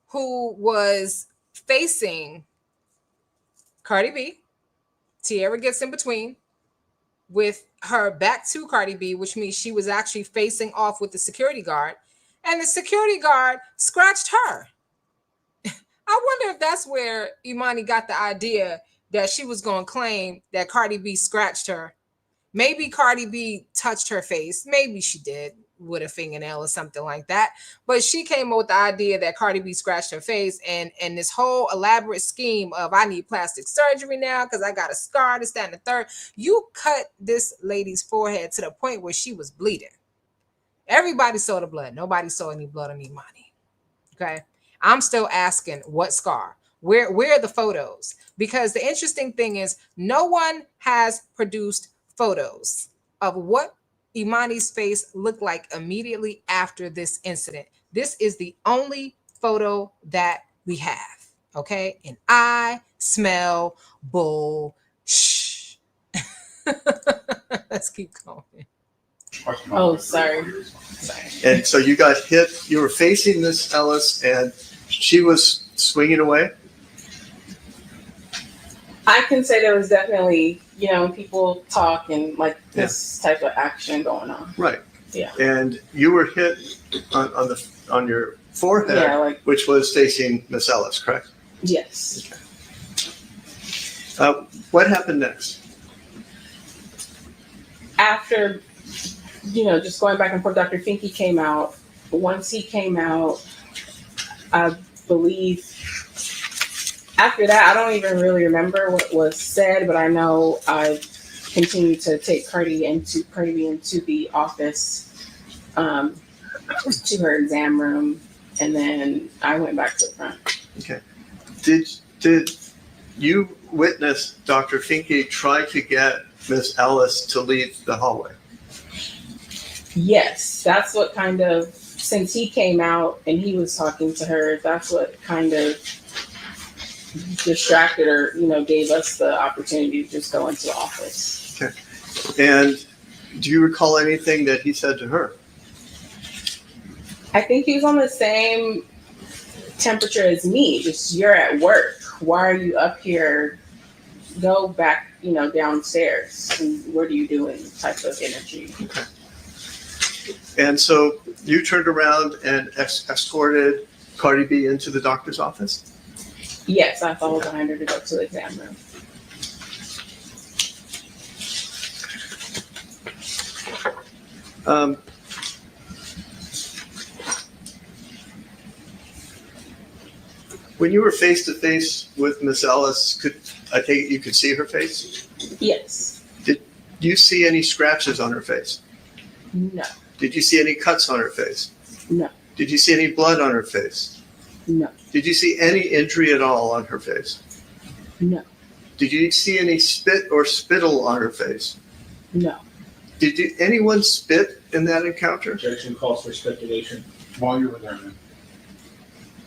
who was facing Cardi B. Tiara gets in between with her back to Cardi B, which means she was actually facing off with the security guard, and the security guard scratched her. I wonder if that's where Emani got the idea that she was going to claim that Cardi B scratched her. Maybe Cardi B touched her face. Maybe she did with a fingernail or something like that. But she came up with the idea that Cardi B scratched her face, and this whole elaborate scheme of, I need plastic surgery now because I got a scar, this, that, and the third. You cut this lady's forehead to the point where she was bleeding. Everybody saw the blood. Nobody saw any blood on Emani. Okay? I'm still asking, what scar? Where are the photos? Because the interesting thing is, no one has produced photos of what Imani's face looked like immediately after this incident. This is the only photo that we have. Okay? And I smell bull. Shh. Let's keep going. Oh, sorry. And so you got hit. You were facing Miss Ellis, and she was swinging away. I can say there was definitely, people talk and like this type of action going on. Right. Yeah. And you were hit on your forehead, which was facing Miss Ellis, correct? Yes. Okay. What happened next? After, just going back and forth, Dr. Finke came out. Once he came out, I believe after that, I don't even really remember what was said, but I know I continued to take Cardi B into the office, to her exam room, and then I went back to the front. Okay. Did you witness Dr. Finke try to get Miss Ellis to leave the hallway? Yes, that's what kind of, since he came out and he was talking to her, that's what kind of distracted her, gave us the opportunity to just go into the office. And do you recall anything that he said to her? I think he was on the same temperature as me. Just, you're at work. Why are you up here? Go back, downstairs. And what are you doing? Type of energy. Okay. And so you turned around and escorted Cardi B into the doctor's office? Yes, I followed behind her to go to the exam room. When you were face to face with Miss Ellis, I take it you could see her face? Yes. Did you see any scratches on her face? No. Did you see any cuts on her face? No. Did you see any blood on her face? No. Did you see any injury at all on her face? No. Did you see any spit or spittle on her face? No. Did anyone spit in that encounter? Objection calls for speculation. While you were there, man.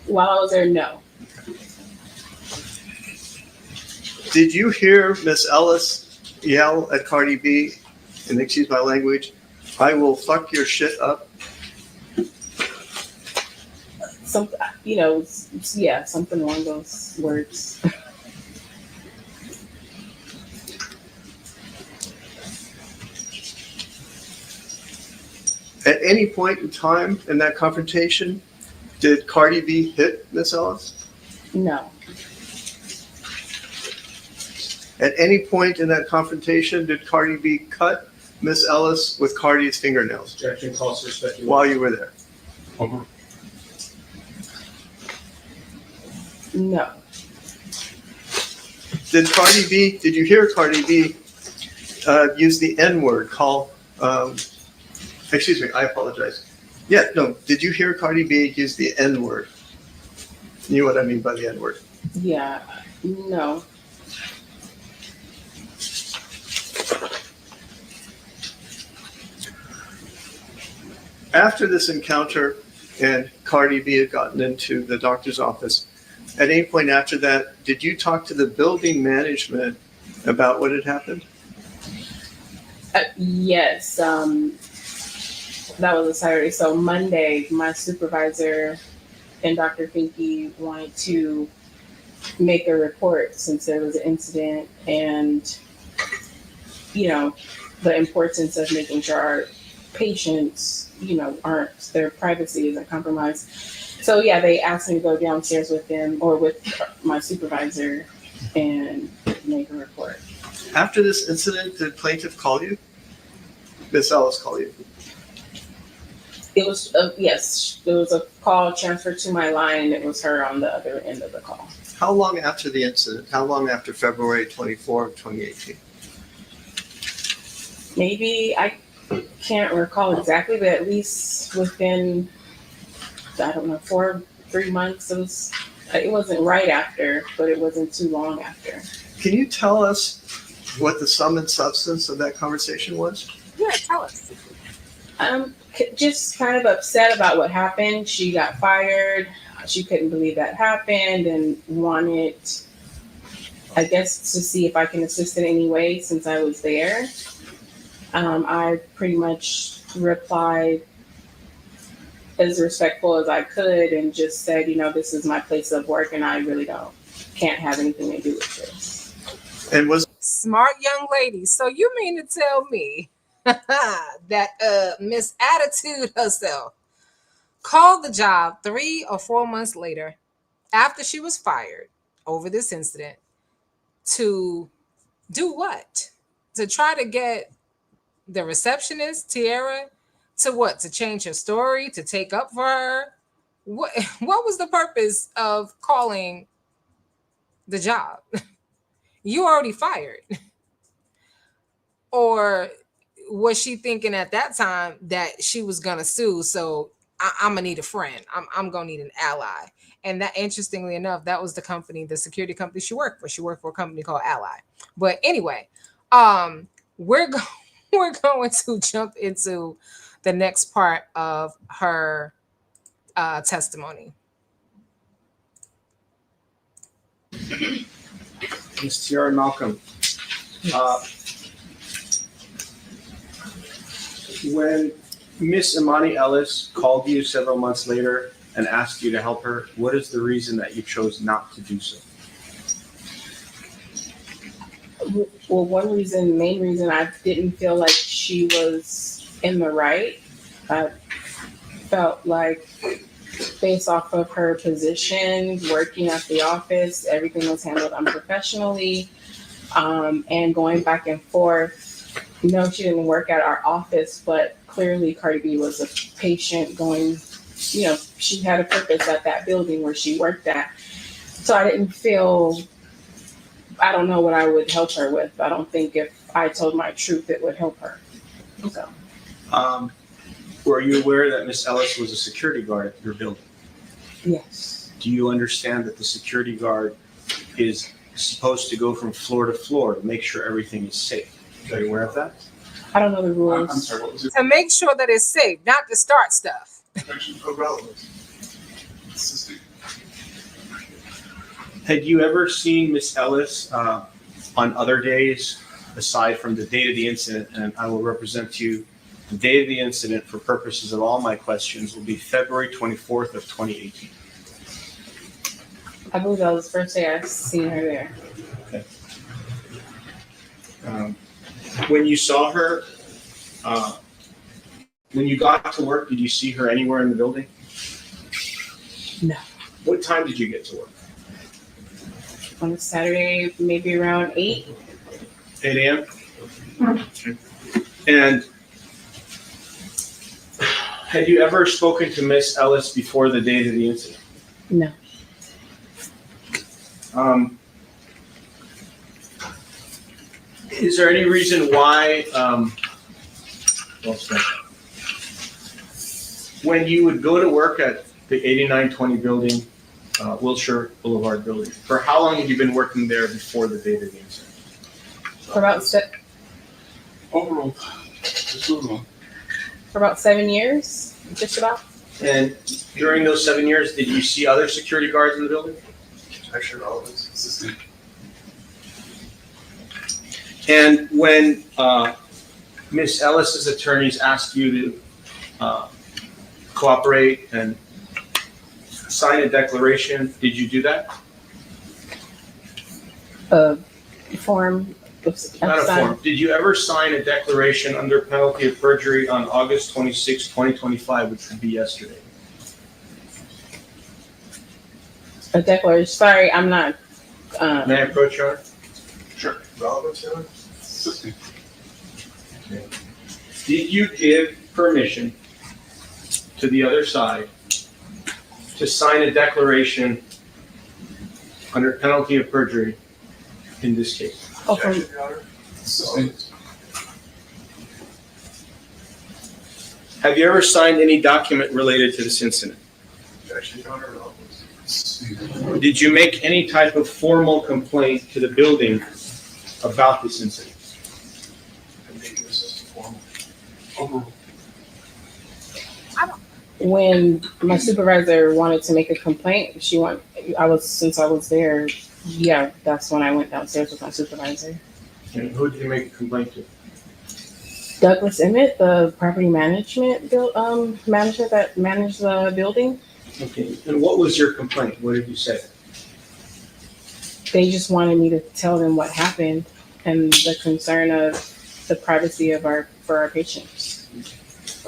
While I was there, no. Did you hear Miss Ellis yell at Cardi B, and excuse my language, I will fuck your shit up? Something along those words. At any point in time in that confrontation, did Cardi B hit Miss Ellis? No. At any point in that confrontation, did Cardi B cut Miss Ellis with Cardi's fingernails Objection calls for speculation. while you were there? Over. No. Did you hear Cardi B use the N-word, excuse me, I apologize. Yeah, no, did you hear Cardi B use the N-word? You know what I mean by the N-word? Yeah. No. After this encounter and Cardi B had gotten into the doctor's office, at any point after that, did you talk to the building management about what had happened? Yes. That was a Saturday. So Monday, my supervisor and Dr. Finke wanted to make a report since there was an incident and, the importance of making sure our patients, their privacy isn't compromised. So yeah, they asked me to go downstairs with them or with my supervisor and make a report. After this incident, did plaintiff call you? Miss Ellis call you? It was, yes, there was a call transferred to my line and it was her on the other end of the call. How long after the incident? How long after February 24, 2018? Maybe, I can't recall exactly, but at least within, 3 months. It wasn't right after, but it wasn't too long after. Can you tell us what the sum and substance of that conversation was? Yeah, tell us. Just kind of upset about what happened. She got fired. She couldn't believe that happened and wanted, I guess, to see if I can assist in any way since I was there. I pretty much replied as respectful as I could and just said, this is my place of work and I really can't have anything to do with this. And was Smart young lady. So you mean to tell me that Miss Attitude herself called the job 3 or 4 months later after she was fired over this incident to do what? To try to get the receptionist, Tiara, to what? To change her story, to take up for her? What was the purpose of calling the job? You already fired. Or was she thinking at that time that she was gonna sue? So I'm gonna need a friend. I'm gonna need an ally. And that, interestingly enough, that was the company, the security company she worked for. She worked for a company called Ally. But anyway, we're going to jump into the next part of her testimony. Ms. Tiara Malcolm, when Miss Emani Ellis called you several months later and asked you to help her, what is the reason that you chose not to do so? Well, main reason, I didn't feel like she was in the right. I felt like, based off of her position, working at the office, everything was handled unprofessionally, and going back and forth. No, she didn't work at our office, but clearly Cardi B was a patient going, she had a purpose at that building where she worked at. So I didn't feel, I don't know what I would help her with. I don't think if I told my truth, it would help her. So. Were you aware that Miss Ellis was a security guard at your building? Yes. Do you understand that the security guard is supposed to go from floor to floor to make sure everything is safe? Are you aware of that? I don't know the rules. I'm sorry, what was it? To make sure that it's safe, not to start stuff. Irrelevant. Assisting. Had you ever seen Miss Ellis on other days aside from the date of the incident? And I will represent to you the date of the incident for purposes of all my questions will be February 24th of 2018. I believe that was the first day I seen her there. Okay. When you saw her, when you got to work, did you see her anywhere in the building? No. What time did you get to work? On Saturday, maybe around 8. 8 a.m.? And had you ever spoken to Miss Ellis before the date of the incident? No. Is there any reason why, when you would go to work at the 8920 building, Wilshire Boulevard building, for how long had you been working there before the date of the incident? For about 7 years, just about. And during those 7 years, did you see other security guards in the building? Actually, relevant. Assisting. And when Miss Ellis's attorneys asked you to cooperate and sign a declaration, did you do that? Form. Not a form. Did you ever sign a declaration under penalty of perjury on August 26, 2025, which would be yesterday? A declaration. Sorry, I'm not. May I approach you? Sure. Relevant, Taylor? Assisting. Okay. Did you give permission to the other side to sign a declaration under penalty of perjury in this case? Objection, Your Honor. Assisting. Have you ever signed any document related to this incident? Objection, Your Honor. Relevant. Assisting. Did you make any type of formal complaint to the building about this incident? Ambiguous, formal. Overruled. When my supervisor wanted to make a complaint, since I was there, yeah, that's when I went downstairs with my supervisor. And who did you make a complaint to? Douglas Emmett, the property management manager that managed the building. Okay. And what was your complaint? What did you say? They just wanted me to tell them what happened and the concern of the privacy of our patients.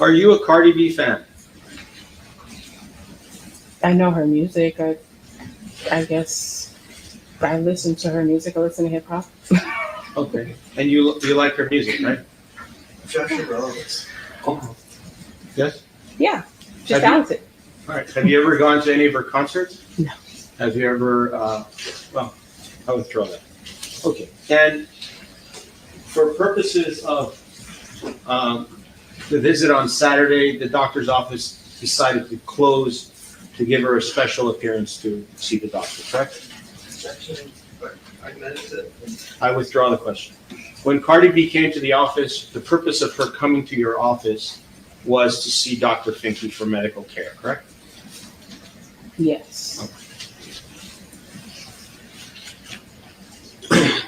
Are you a Cardi B fan? I know her music. I guess I listen to her music. I listen to hip hop. Okay. And you like her music, right? Objection, relevance. Overruled. Yes? Yeah, she's Have talented. All right. Have you ever gone to any of her concerts? No. Have you ever, well, I withdraw that. Okay. And for purposes of the visit on Saturday, the doctor's office decided to close to give her a special appearance to see the doctor, correct? Objection, but I meant it. I withdraw the question. When Cardi B came to the office, the purpose of her coming to your office was to see Dr. Finke for medical care, correct? Yes.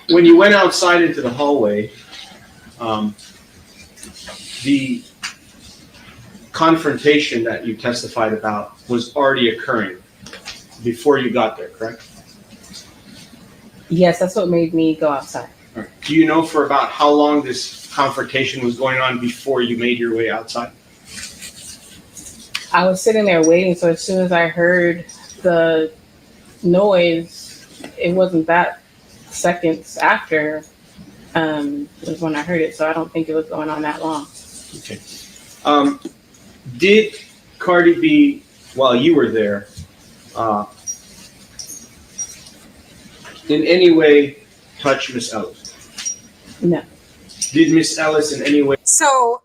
When you went outside into the hallway, the confrontation that you testified about was already occurring before you got there, correct? Yes, that's what made me go outside. All right. Do you know for about how long this confrontation was going on before you made your way outside? I was sitting there waiting, so as soon as I heard the noise, it wasn't that seconds after was when I heard it, so I don't think it was going on that long. Okay. Did Cardi B, while you were there, in any way touch Miss Ellis? No. Did Miss Ellis in any way? So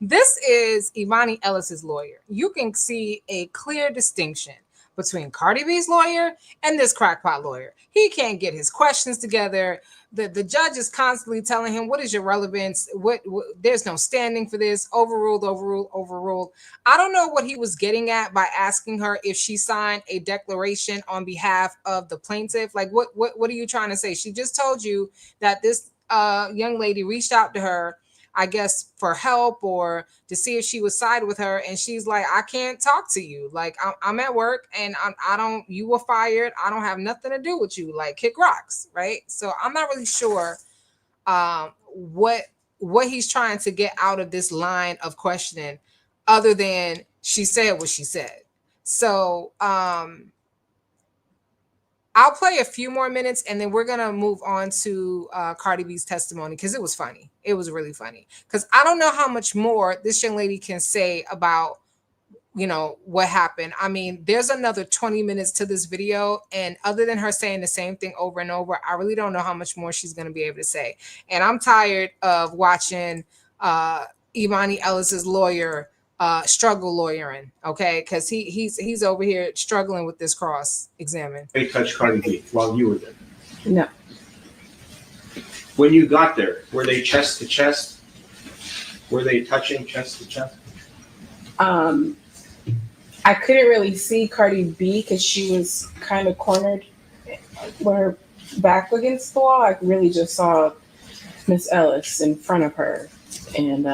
this is Emani Ellis's lawyer. You can see a clear distinction between Cardi B's lawyer and this crackpot lawyer. He can't get his questions together. The judge is constantly telling him, what is your relevance? What there's no standing for this. Overruled, overruled, overruled. I don't know what he was getting at by asking her if she signed a declaration on behalf of the plaintiff. Like, what are you trying to say? She just told you that this young lady reached out to her, I guess, for help or to see if she would side with her. And she's like, I can't talk to you. Like, I'm at work and I don't, you were fired. I don't have nothing to do with you. Like, kick rocks, right? So I'm not really sure what he's trying to get out of this line of questioning other than she said what she said. So I'll play a few more minutes and then we're going to move on to Cardi B's testimony because it was funny. It was really funny because I don't know how much more this young lady can say about, you know, what happened. I mean, there's another 20 minutes to this video. And other than her saying the same thing over and over, I really don't know how much more she's going to be able to say. And I'm tired of watching Emani Ellis's lawyer struggle lawyering, okay? Because he's over here struggling with this cross examine. They touched Cardi B while you were there? No. When you got there, were they chest to chest? Were they touching chest to chest? I couldn't really see Cardi B because she was kind of cornered with her back against the wall. I really just saw Miss Ellis in front of her, and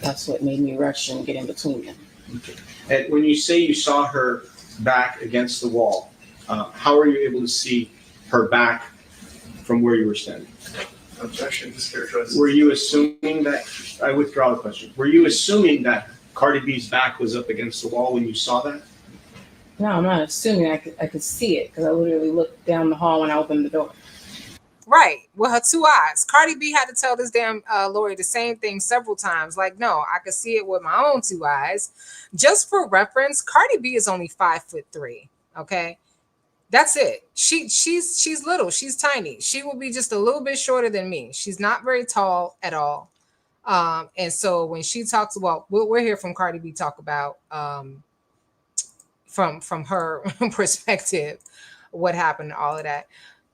that's what made me rush and get in between them. Okay. And when you say you saw her back against the wall, how were you able to see her back from where you were standing? Objection, mischaracterized. Were you assuming that, I withdraw the question, were you assuming that Cardi B's back was up against the wall when you saw that? No, I'm not assuming. I could see it because I literally looked down the hall when I opened the door. Right, with her two eyes. Cardi B had to tell this damn lawyer the same thing several times. Like, no, I could see it with my own two eyes. Just for reference, Cardi B is only 5'3". Okay, that's it. She's little. She's tiny. She will be just a little bit shorter than me. She's not very tall at all. And so when she talks about, we'll hear from Cardi B talk about from her perspective what happened, all of that.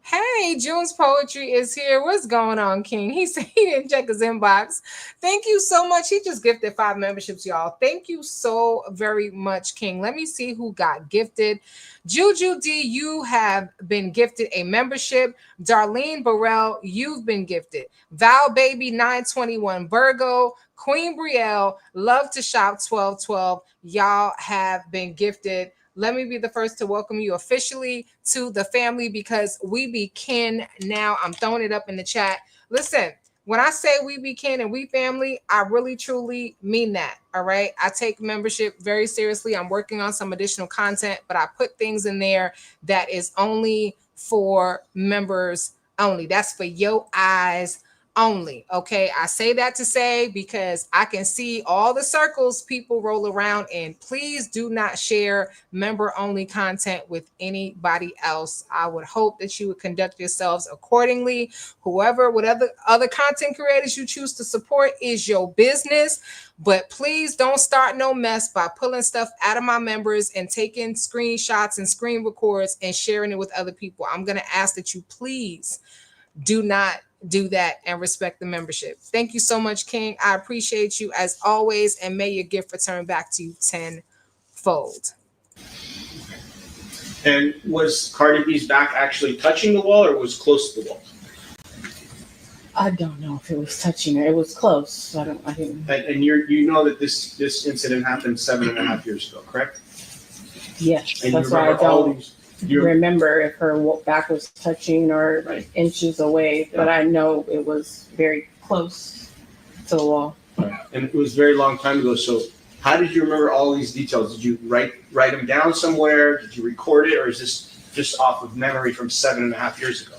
Hey, June's Poetry is here. What's going on, King? He said he didn't check his inbox. Thank you so much. He just gifted 5 memberships, y'all. Thank you so very much, King. Let me see who got gifted. Juju D, you have been gifted a membership. Darlene Burrell, you've been gifted. Val Baby 921 Virgo, Queen Brielle, Love to Shop 1212. Y'all have been gifted. Let me be the first to welcome you officially to the family because we be kin now. I'm throwing it up in the chat. Listen, when I say we be kin and we family, I really truly mean that. All right. I take membership very seriously. I'm working on some additional content, but I put things in there that is only for members only. That's for your eyes only. Okay. I say that to say because I can see all the circles people roll around in. Please do not share member only content with anybody else. I would hope that you would conduct yourselves accordingly. Whoever, whatever other content creators you choose to support is your business. But please don't start no mess by pulling stuff out of my members and taking screenshots and screen records and sharing it with other people. I'm going to ask that you please do not do that and respect the membership. Thank you so much, King. I appreciate you as always, and may your gift return back to you tenfold. And was Cardi B's back actually touching the wall or was close to the wall? I don't know if it was touching her. It was close. I didn't. And you know that this incident happened 7.5 years ago, correct? Yes, And that's you why I remember all don't these. You remember if her back was touching or Right. inches away, but I know it was very close to the wall. and it was a very long time ago. So how did you remember all these details? Did you write them down somewhere? Did you record it, or is this just off of memory from 7.5 years ago?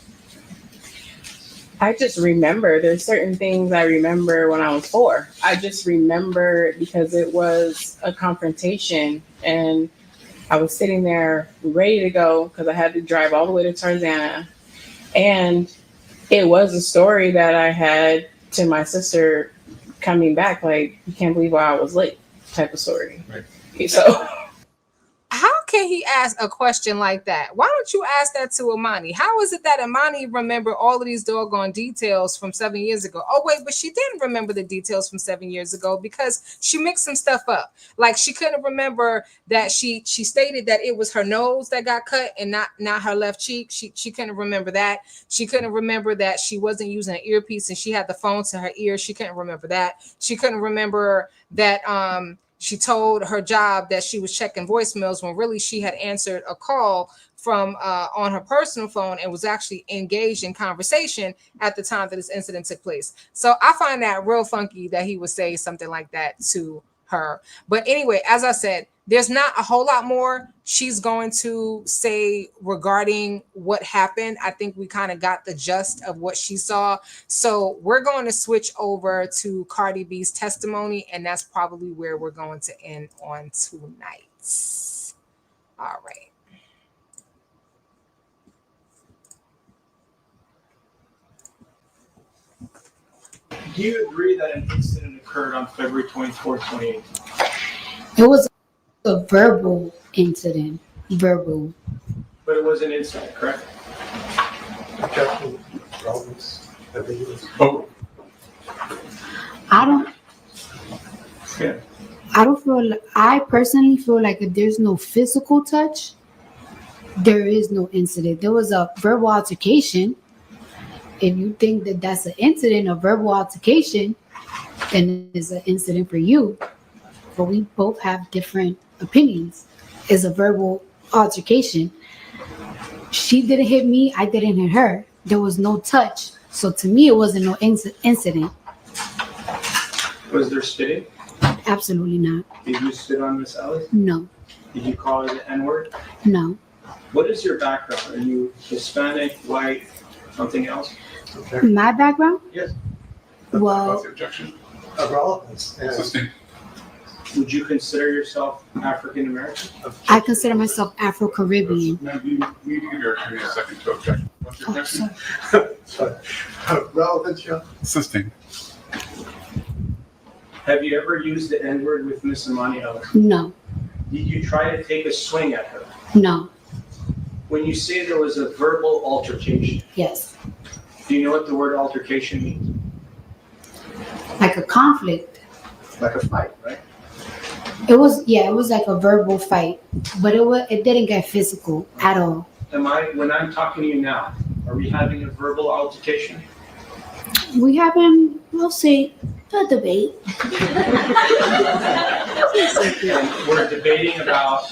I just remember there's certain things I remember when I was 4. I just remember because it was a confrontation and I was sitting there ready to go because I had to drive all the way to Tarzana. And it was a story that I had to my sister coming back, like, you can't believe why I was late type of story. Right. So How can he ask a question like that? Why don't you ask that to Emani? How is it that Emani remember all of these doggone details from 7 years ago? Oh, wait, but she didn't remember the details from 7 years ago because she mixed some stuff up. Like she couldn't remember that she stated that it was her nose that got cut and not her left cheek. She couldn't remember that. She couldn't remember that she wasn't using an earpiece and she had the phone to her ear. She couldn't remember that. She couldn't remember that she told her job that she was checking voicemails when really she had answered a call from on her personal phone and was actually engaged in conversation at the time that this incident took place. So I find that real funky that he would say something like that to her. But anyway, as I said, there's not a whole lot more she's going to say regarding what happened. I think we kind of got the gist of what she saw. So we're going to switch over to Cardi B's testimony, and that's probably where we're going to end on tonight. All right. Do you agree that an incident occurred on February 24th, 2018? It was a verbal incident. Verbal. But it was an incident, correct? Oh, I don't. Yeah. I personally feel like if there's no physical touch, there is no incident. There was a verbal altercation. If you think that that's an incident, a verbal altercation, then it's an incident for you. But we both have different opinions. It's a verbal altercation. She didn't hit me. I didn't hit her. There was no touch. So to me, it wasn't no incident. Was there spitting? Absolutely not. Did you spit on Miss Ellis? No. Did you call her the N-word? No. What is your background? Are you Hispanic, white, something else? My background? Yes. Well, what's the objection? Irrelevance. Yeah. Sustained. Would you consider yourself African American? I consider myself Afro-Caribbean. Now, you need to give your attorney a second to object. What's your Oh, objection? sorry. Relevance, yeah. Sustained. Have you ever used the N-word with Miss Emani Ellis? No. Did you try to take a swing at her? No. When you say there was a verbal altercation, Yes. do you know what the word altercation means? Like a conflict. Like a fight, right? It was like a verbal fight, but it didn't get physical at all. When I'm talking to you now, are we having a verbal altercation? We having, we'll say, a debate. And we're debating about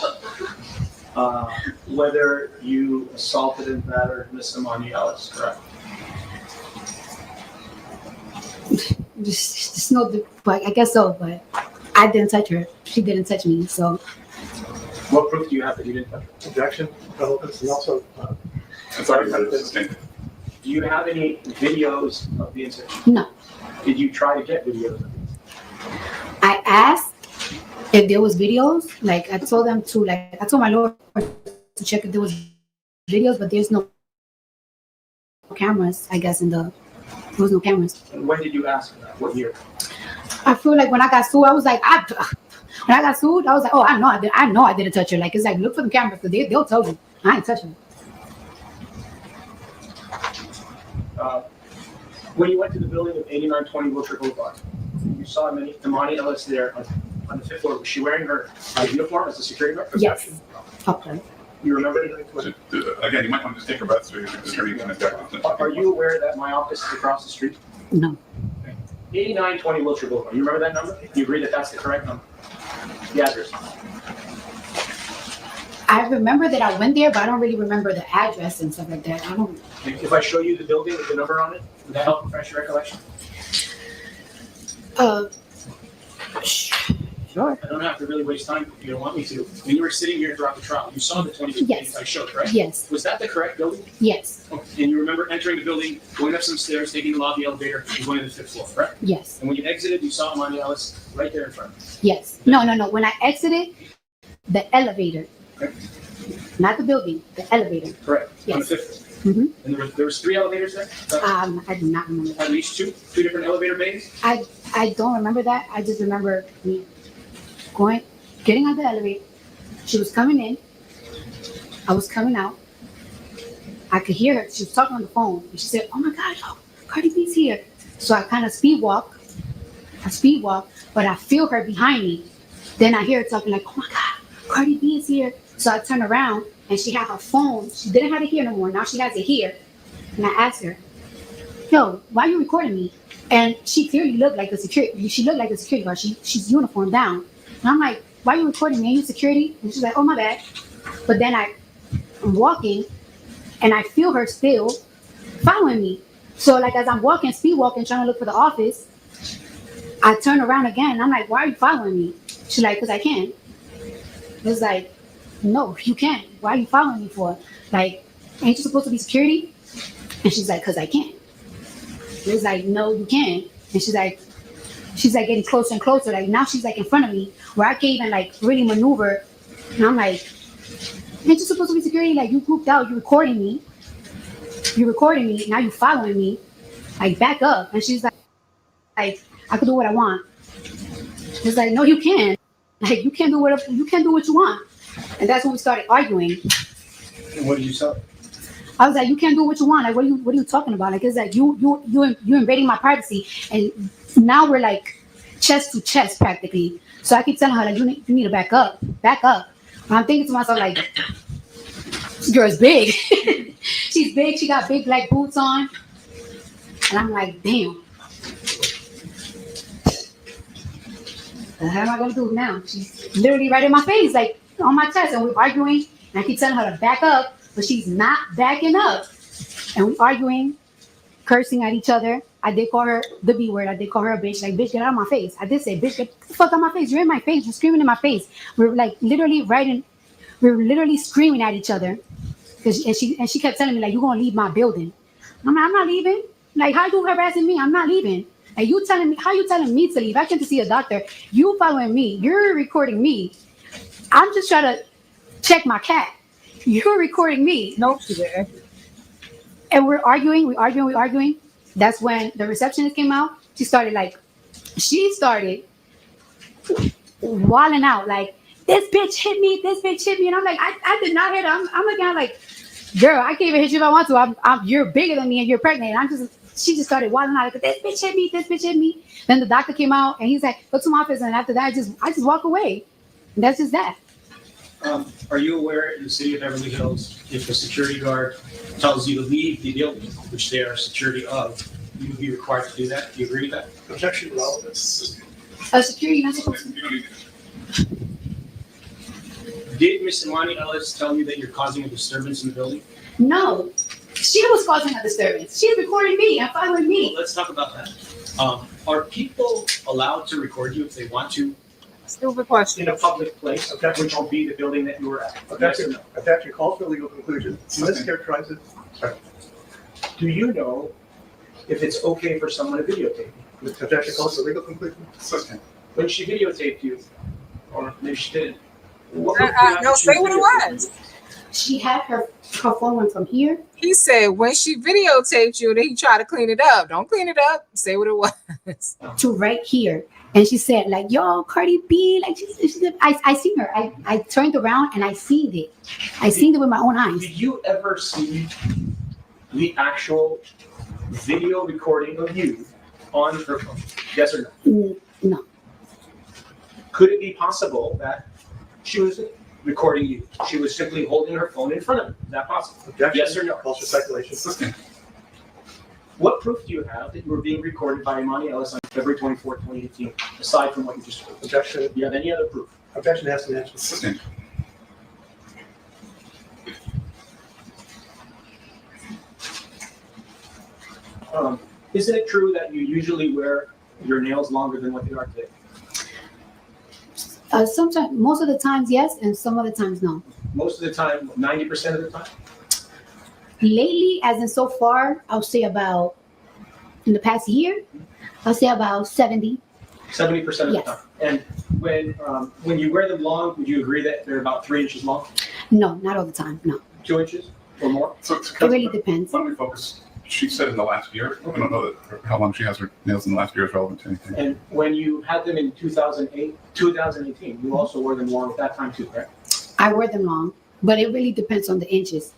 whether you assaulted and battered Miss Emani Ellis, correct? Just no, but I guess so. But I didn't touch her. She didn't touch me. So What proof do you have that you didn't touch her? Objection, relevance, and also It's already been sustained. Do you have any videos of the incident? no. Did you try to get videos of it? I asked if there was videos. Like I told them to, like I told my lawyer to check if there was videos, but there's no cameras. I guess there was no cameras. And when did you ask for that? What year? I feel like when I got sued, I was like, when I got sued, I was like, oh, I know I didn't touch her. Like it's like look for the cameras because they'll tell you I ain't touching her. When you went to the building of 8920 Wilshire Boulevard, you saw Emani Ellis there on the 5th floor. Was she wearing her uniform as a security guard? Yes. Okay. You remember? Again, you might want to just take a breath so you can adapt. Are you aware that my office is across the street? No. 8920 Wilshire Boulevard. You remember that number? You agree that that's the correct number? The address. I remember that I went there, but I don't really remember the address and stuff like that. I don't. If I show you the building with the number on it, would that help refresh your recollection? Sure. I don't have to really waste time if you don't want me to. When you were sitting here throughout the trial, you saw the 20 Yes. I showed, right? Yes. Was that the correct building? Yes. And you remember entering the building, going up some stairs, taking the lobby elevator, and going to the 5th floor, correct? Yes. And when you exited, you saw Emani Ellis right there in front. Yes. No. When I exited the elevator, Okay. not the building, the elevator. Correct. On the Yes. 5th floor. Mm-hmm. And there was 3 elevators there? I do not remember that. At least two different elevator bays? I don't remember that. I just remember me getting on the elevator. She was coming in. I was coming out. I could hear her. She was talking on the phone. And she said, "Oh my God, Cardi B's here." So I kind of speed walk, but I feel her behind me. Then I hear her talking like, "Oh my God, Cardi B is here." So I turn around and she had her phone. She didn't have it here no more. Now she has it here. And I asked her, "Yo, why are you recording me?" And she clearly looked like a security. She looked like a security guard. She's uniformed down. And I'm like, "Why are you recording me? Are you security?" And she's like, "Oh my bad." But then I'm walking, and I feel her still following me. So like as I'm walking, speed walking, trying to look for the office, I turn around again. And I'm like, "Why are you following me?" She's like, "Cause I can." It's like, "No, you can't. Why are you following me for? Like, ain't you supposed to be security?" And she's like, "Cause I can." It's like, "No, you can't." And she's like getting closer and closer. Like now she's like in front of me where I can't even like really maneuver. And I'm like, "Ain't you supposed to be security? Like you grouped out, you're recording me. Now you following me. Like back up." And she's like, "I could do what I want." It's like, "No, you can't. Like you can't do what you want." And that's when we started arguing. And what did you say? I was like, "You can't do what you want. Like, what are you talking about? Like, it's like you invading my privacy." And now we're like chest to chest practically. So I keep telling her like, you need to back up. And I'm thinking to myself like, this girl's big. She's big. She got big black boots on. And I'm like, damn. What am I gonna do now? She's literally right in my face, like on my chest, and we're arguing. And I keep telling her to back up, but she's not backing up. And we're arguing, cursing at each other. I did call her the B word. I did call her a bitch. Like, "Bitch, get out of my face." I did say, "Bitch, get the fuck out of my face. You're in my face. You're screaming in my face." We're like literally screaming at each other. And she kept telling me like, "You're gonna leave my building." I'm like, "I'm not leaving. Like, how you harassing me? I'm not leaving. Like, how you telling me to leave? I came to see a doctor. You following me. You're recording me. I'm just trying to check my cat. You're recording me." Nope, she didn't. And we're arguing. That's when the receptionist came out. She started wilding out like, "This bitch hit me. And I'm like, I did not hit her. I'm looking at like, "Girl, I can't even hit you if I want to. You're bigger than me and you're pregnant." And she just started wilding out like, "This bitch hit me. Then the doctor came out and he's like, "Go to my office." And after that, I just walk away. And that's just that. Are you aware in the city of Beverly Hills, if a security guard tells you to leave the building, which they are security of, you would be required to do that? Do you agree with that? Objection relevant. A security not supposed to. Did Miss Emani Ellis tell you that you're causing a disturbance in the building? No, she was causing a disturbance. She's recording me and following me. Well, let's talk about that. Are people allowed to record you if they want to Stupid question. in a public place, which will be the building that you were at? Yes or no? Objection calls for legal conclusion. Mischaracterizes. Do you know if it's okay for someone to videotape you? Objection calls for legal conclusion. Okay. When she videotaped you, or maybe she didn't. No, say what it was. She had her phone went from here. He said when she videotaped you, then he tried to clean it up. Don't clean it up. Say what it was. To right here. And she said, like, "Yo, Cardi B," like I seen her. I turned around and I seen it. I seen it with my own eyes. Did you ever see the actual video recording of you on her phone? Yes or Mm, no. could it be possible that she was recording you? She was simply holding her phone in front of you. Is that possible? Objection. Yes or no? Calls for speculation. What proof do you have that you were being recorded by Emani Ellis on February 24, 2018, aside from what you just told? Objection. Do you have any other proof? Objection has an answer. Sustained. Isn't it true that you usually wear your nails longer than what they are today? Sometimes, most of the times, yes, and some of the times, no. Most of the time, 90% of the time? Lately, as in so far, I'll say about, in the past year, I'll say about 70. 70% of the Yes. time. And when you wear them long, would you agree that they're about 3 inches long? No, not all the time, no. 2 inches or more? So, It really depends. why don't we focus? She said in the last year. I don't know that how long she has her nails in the last year is relevant to anything. And when you had them in 2018, you also wore them long at that time too, right? I wear them long, but it really depends on the inches.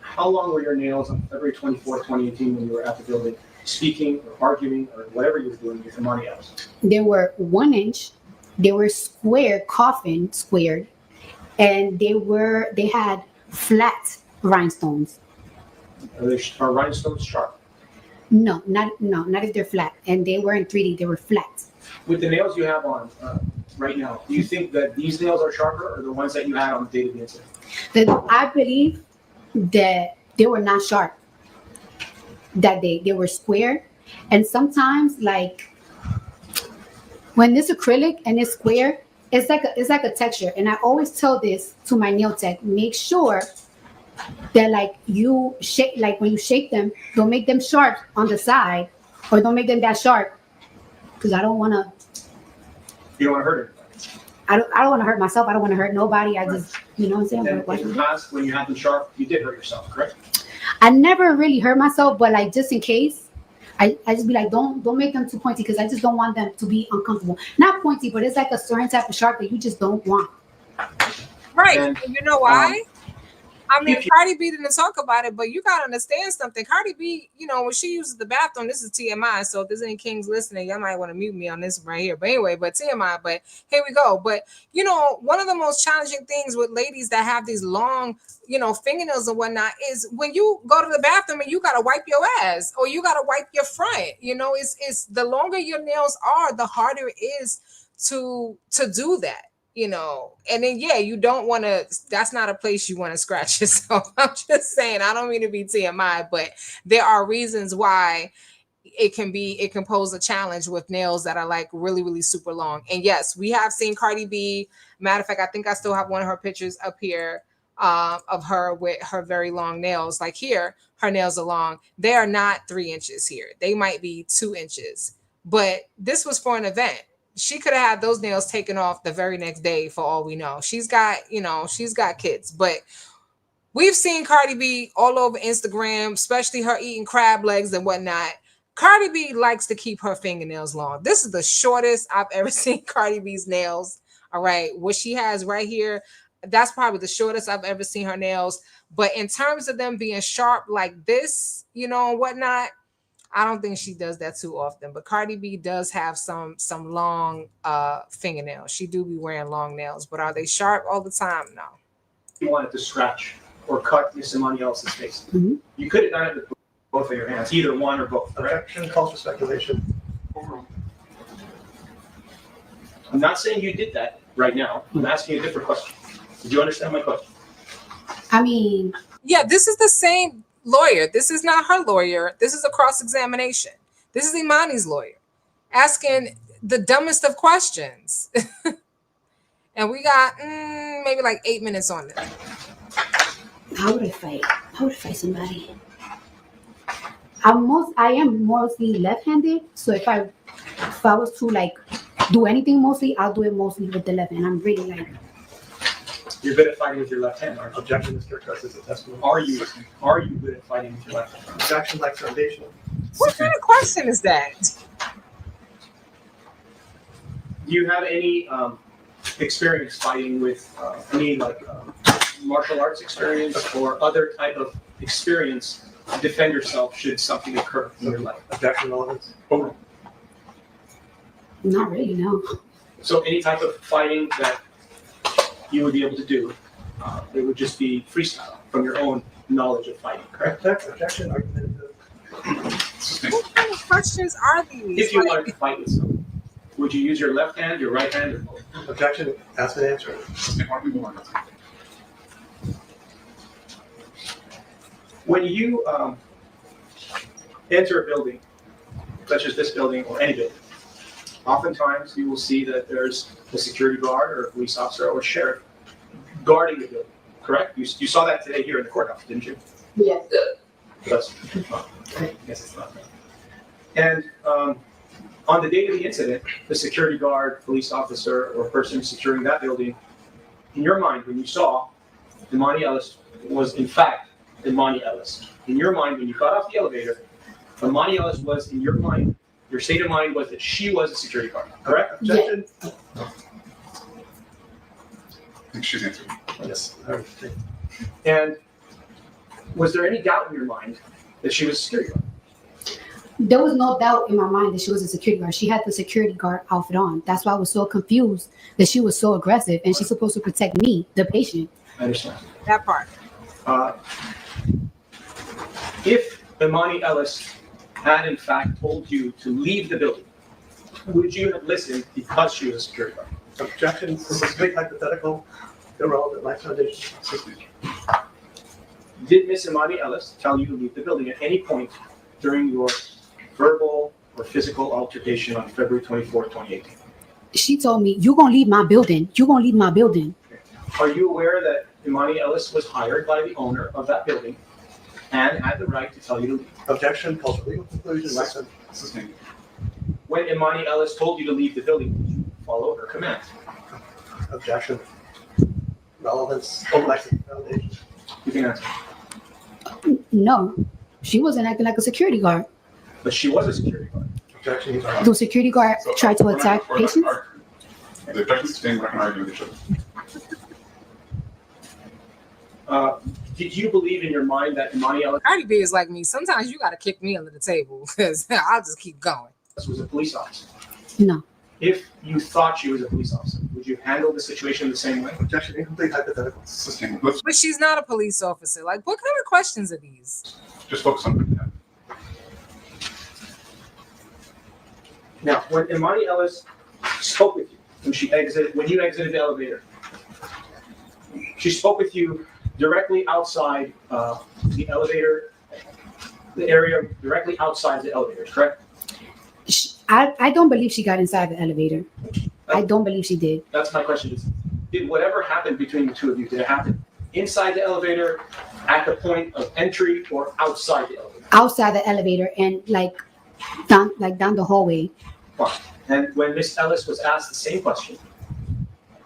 How long were your nails on February 24, 2018 when you were at the building speaking or arguing or whatever you were doing with Emani Ellis? They were 1 inch, they were square, coffin squared, and they had flat rhinestones. Are rhinestones sharp? No, not if they're flat. And they were in 3D, they were flat. With the nails you have on right now, do you think that these nails are sharper or the ones that you had on the day of the incident? I believe that they were not sharp. That they were square. And sometimes, like, when it's acrylic and it's square, it's like a texture. And I always tell this to my nail tech, make sure that like you shake, like when you shake them, don't make them sharp on the side, or don't make them that sharp, because I don't want to. You don't want to hurt I don't want to hurt myself. I don't want to hurt nobody. I just, you know what I'm saying. it. And in the past, when you had them sharp, you did hurt yourself, correct? I never really hurt myself, but like just in case, I just be like, don't make them too pointy, because I just don't want them to be uncomfortable. Not pointy, but it's like a certain type of sharp that you just don't want. Right. And, And you know why? I mean, Cardi B didn't talk about it, but you gotta understand something. Cardi B, you know, when she uses the bathroom, this is TMI. So if there's any kings listening, y'all might want to mute me on this right here. But anyway, but TMI. But here we go. But you know, one of the most challenging things with ladies that have these long, you know, fingernails and whatnot is when you go to the bathroom and you gotta wipe your ass or you gotta wipe your front. You know, it's the longer your nails are, the harder it is to do that. You know, and then yeah, you don't want to. That's not a place you want to scratch yourself. I'm just saying. I don't mean to be TMI, but there are reasons why it can pose a challenge with nails that are like really, really super long. And yes, we have seen Cardi B. Matter of fact, I think I still have one of her pictures up here of her with her very long nails. Like here, her nails are long. They are not 3 inches here. They might be 2 inches. But this was for an event. She could have had those nails taken off the very next day for all we know. She's got kids, but we've seen Cardi B all over Instagram, especially her eating crab legs and whatnot. Cardi B likes to keep her fingernails long. This is the shortest I've ever seen Cardi B's nails. All right. What she has right here, that's probably the shortest I've ever seen her nails. But in terms of them being sharp like this, you know, and whatnot, I don't think she does that too often, but Cardi B does have some long fingernails. She do be wearing long nails, but are they sharp all the time? No. You wanted to scratch or cut somebody else's face. Mm-hmm. You could have done it with both of your hands, either one or both. Correct? Objection calls for speculation. I'm not saying you did that right now. I'm asking a different question. Did you understand my question? I mean, yeah, this is the same lawyer. This is not her lawyer. This is a cross-examination. This is Emani's lawyer asking the dumbest of questions. And we got maybe like 8 minutes on it. how would I fight? How would I fight somebody? I am mostly left-handed, so if I was to like do anything mostly, I'll do it mostly with the left hand. I'm really like. You're good at fighting with your left hand, aren't you? Objection is characterized as a testimony. Are you good at fighting with your left hand? Objection like foundation. What kind of question is that? Do you have any experience fighting with any martial arts experience or other type of experience defend yourself should something occur in your life? Objection, relevance. Overruled. Not really, no. So any type of fighting that you would be able to do, it would just be freestyle from your own knowledge of fighting, correct? Objection, argumentative. Sustained. What kind of questions are these? If you wanted to fight with someone, would you use your left hand, your right hand, or both? Objection, ask and answer. Sustained. Why don't we move on? When you enter a building, such as this building or any building, oftentimes you will see that there's a security guard or a police officer or a sheriff guarding the building, correct? You saw that today here in the courthouse, didn't you? Yes. That's, I guess it's not that. And on the date of the incident, the security guard, police officer, or person securing that building, in your mind, when you saw Emani Ellis was in fact Emani Ellis. In your mind, when you got off the elevator, Emani Ellis was, in your mind, your state of mind was that she was a security guard, correct? Objection. I think she's answered. Yes. And was there any doubt in your mind that she was a security guard? There was no doubt in my mind that she was a security guard. She had the security guard outfit on. That's why I was so confused that she was so aggressive and she's supposed to protect me, the patient. I understand. That part. If Emani Ellis had in fact told you to leave the building, would you have listened because she was a security guard? Objection, this is a big hypothetical, irrelevant, life foundation. Sustained. Did Miss Emani Ellis tell you to leave the building at any point during your verbal or physical altercation on February 24th, 2018? She told me, "You're gonna leave my building. You're gonna leave my building." Are you aware that Emani Ellis was hired by the owner of that building and had the right to tell you to leave? Objection, calls for legal conclusion, life sentence. Sustained. When Emani Ellis told you to leave the building, did you follow her command? Objection. Relevance, life foundation. You can answer. No, she wasn't acting like a security guard. But she was a security guard. Objection, he's The security guard So, tried to we're not- attack we're not patients. arguing. The objection's sustained. We're not going to argue with each other. Did you believe in your mind that Emani Ellis Cardi B is like me. Sometimes you got to kick me under the table because I'll just keep going. was a police officer? No, If you thought she was a police officer, would you handle the situation the same way? Objection, incomplete hypothetical. Sustained. Let's But she's not a police officer. Like, what kind of questions are these? just focus on that. Now, when Emani Ellis spoke with you, when you exited the elevator, she spoke with you directly outside the elevator, the area directly outside the elevator, correct? I don't believe she got inside the elevator. I don't believe she did. That's my question. Did whatever happened between the two of you, did it happen inside the elevator, at the point of entry, or outside the elevator? Outside the elevator and down the hallway. Fine. And when Miss Ellis was asked the same question,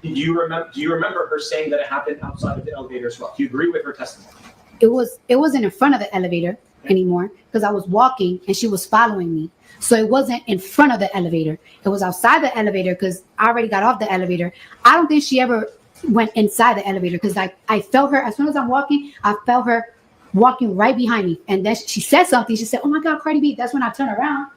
do you remember her saying that it happened outside of the elevator as well? Do you agree with her testimony? It wasn't in front of the elevator anymore because I was walking and she was following me. So it wasn't in front of the elevator. It was outside the elevator because I already got off the elevator. I don't think she ever went inside the elevator because I felt her as soon as I'm walking. I felt her walking right behind me, and then she said something. She said, "Oh my God, Cardi B!" That's when I turned around,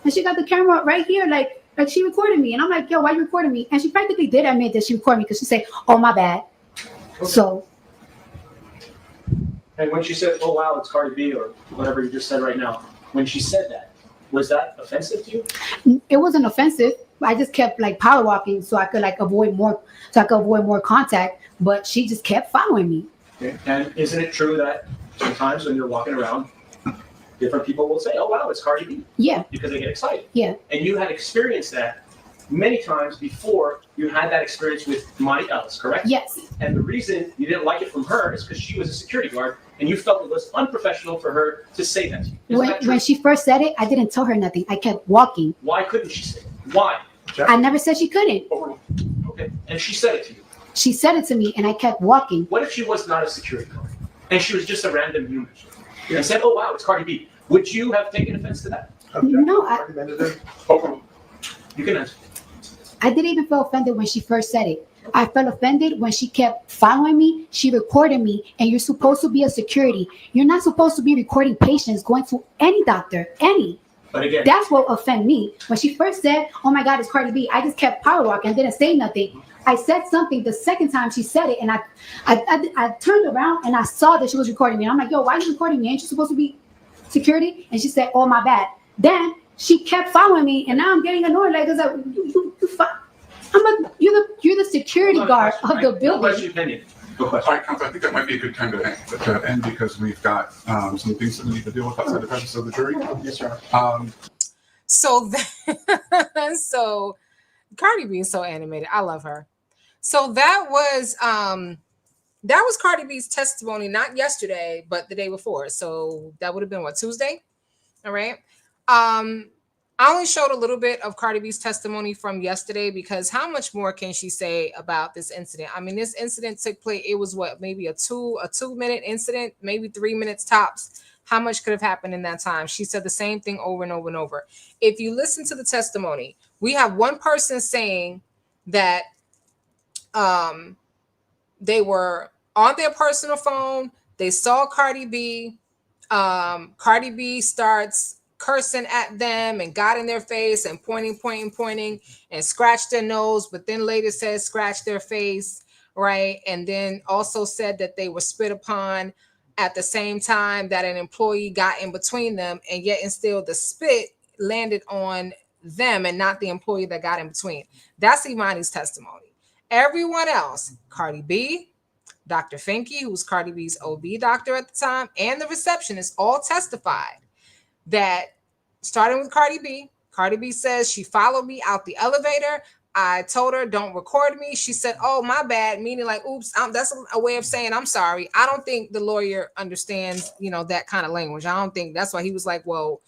and she got the camera right here, like she recorded me, and I'm like, "Yo, why you recording me?" And she practically did admit that she recorded me because she said, "Oh my bad." Okay. So And when she said, "Oh wow, it's Cardi B," or whatever you just said right now, when she said that, was that offensive to you? it wasn't offensive. I just kept power walking so I could avoid more contact. But she just kept following me. Okay. And isn't it true that sometimes when you're walking around, different people will say, "Oh wow, it's Cardi B," Yeah, because they get excited. yeah. And you had experienced that many times before you had that experience with Emani Ellis, correct? Yes. And the reason you didn't like it from her is because she was a security guard and you felt it was unprofessional for her to say that to you. Isn't that true? When she first said it, I didn't tell her nothing. I kept walking. Why couldn't she say it? Why? I never said she couldn't. Okay. And she said it to you. She said it to me, and I kept walking. What if she was not a security guard and she was just a random human and said, "Oh wow, it's Cardi B"? Would you have taken offense to that? Objection, No, argumentative. You can answer. I didn't even feel offended when she first said it. I felt offended when she kept following me. She recorded me, and you're supposed to be a security. You're not supposed to be recording patients going to any doctor, any. But again, That's what offended me. When she first said, "Oh my God, it's Cardi B," I just kept power walking and didn't say nothing. I said something the second time she said it, and I turned around and I saw that she was recording me. And I'm like, "Yo, why are you recording me? Ain't you supposed to be security?" And she said, "Oh my bad." Then she kept following me, and now I'm getting annoyed. Like, you're the security guard of the building. What's your opinion? All right, Council, I think that might be a good time to end because we've got some things that we need to deal with outside the presence of the jury. Yes, sir. So Cardi B is so animated. I love her. So that was Cardi B's testimony, not yesterday, but the day before. So that would have been what, Tuesday? All right. I only showed a little bit of Cardi B's testimony from yesterday because how much more can she say about this incident? I mean, this incident took place. It was what, maybe a 2-minute incident, maybe 3 minutes tops. How much could have happened in that time? She said the same thing over and over and over. If you listen to the testimony, we have one person saying that they were on their personal phone. They saw Cardi B. Cardi B starts cursing at them and got in their face and pointing and scratched their nose, but then later said scratch their face, right? And then also said that they were spit upon at the same time that an employee got in between them, and yet and still the spit landed on them and not the employee that got in between. That's Emani's testimony. Everyone else, Cardi B, Dr. Finke, who's Cardi B's OB doctor at the time, and the receptionist all testified that starting with Cardi B says she followed me out the elevator. I told her, don't record me. She said, oh, my bad, meaning like, oops, that's a way of saying I'm sorry. I don't think the lawyer understands, that kind of language. I don't think that's why he was like, well,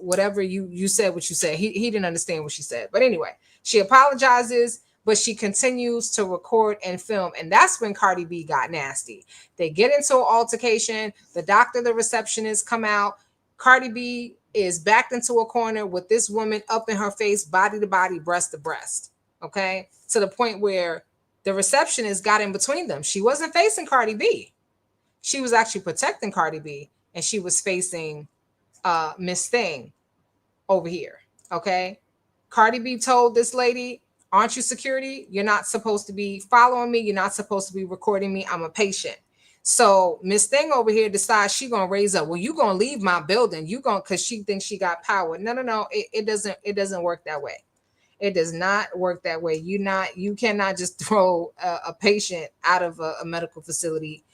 whatever you said what you said. He didn't understand what she said. But anyway, she apologizes, but she continues to record and film. And that's when Cardi B got nasty. They get into an altercation. The doctor, the receptionist come out. Cardi B is backed into a corner with this woman up in her face, body to body, breast to breast. Okay. To the point where the receptionist got in between them. She wasn't facing Cardi B. She was actually protecting Cardi B, and she was facing Miss Thing over here. Okay. Cardi B told this lady, aren't you security? You're not supposed to be following me. You're not supposed to be recording me. I'm a patient. So Miss Thing over here decides she gonna raise up. Well, you gonna leave my building. You gonna, because she thinks she got power. No. It doesn't work that way. It does not work that way. You cannot just throw a patient out of a medical facility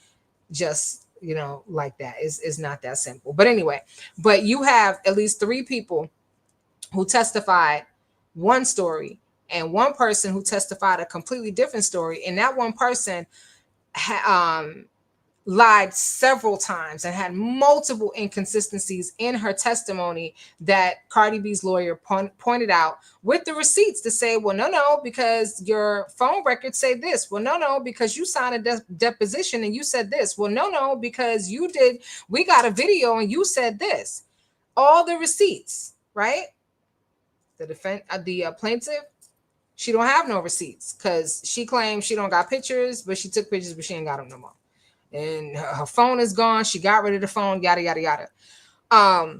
just like that. It's not that simple. But anyway, but you have at least 3 people who testified one story and one person who testified a completely different story. And that one person lied several times and had multiple inconsistencies in her testimony that Cardi B's lawyer pointed out with the receipts to say, well, no, because your phone records say this. Well, no, because you signed a deposition and you said this. Well, no, because we got a video and you said this. All the receipts, right? The plaintiff, she don't have no receipts because she claims she don't got pictures, but she took pictures, but she ain't got them no more. And her phone is gone. She got rid of the phone, yada, yada, yada. I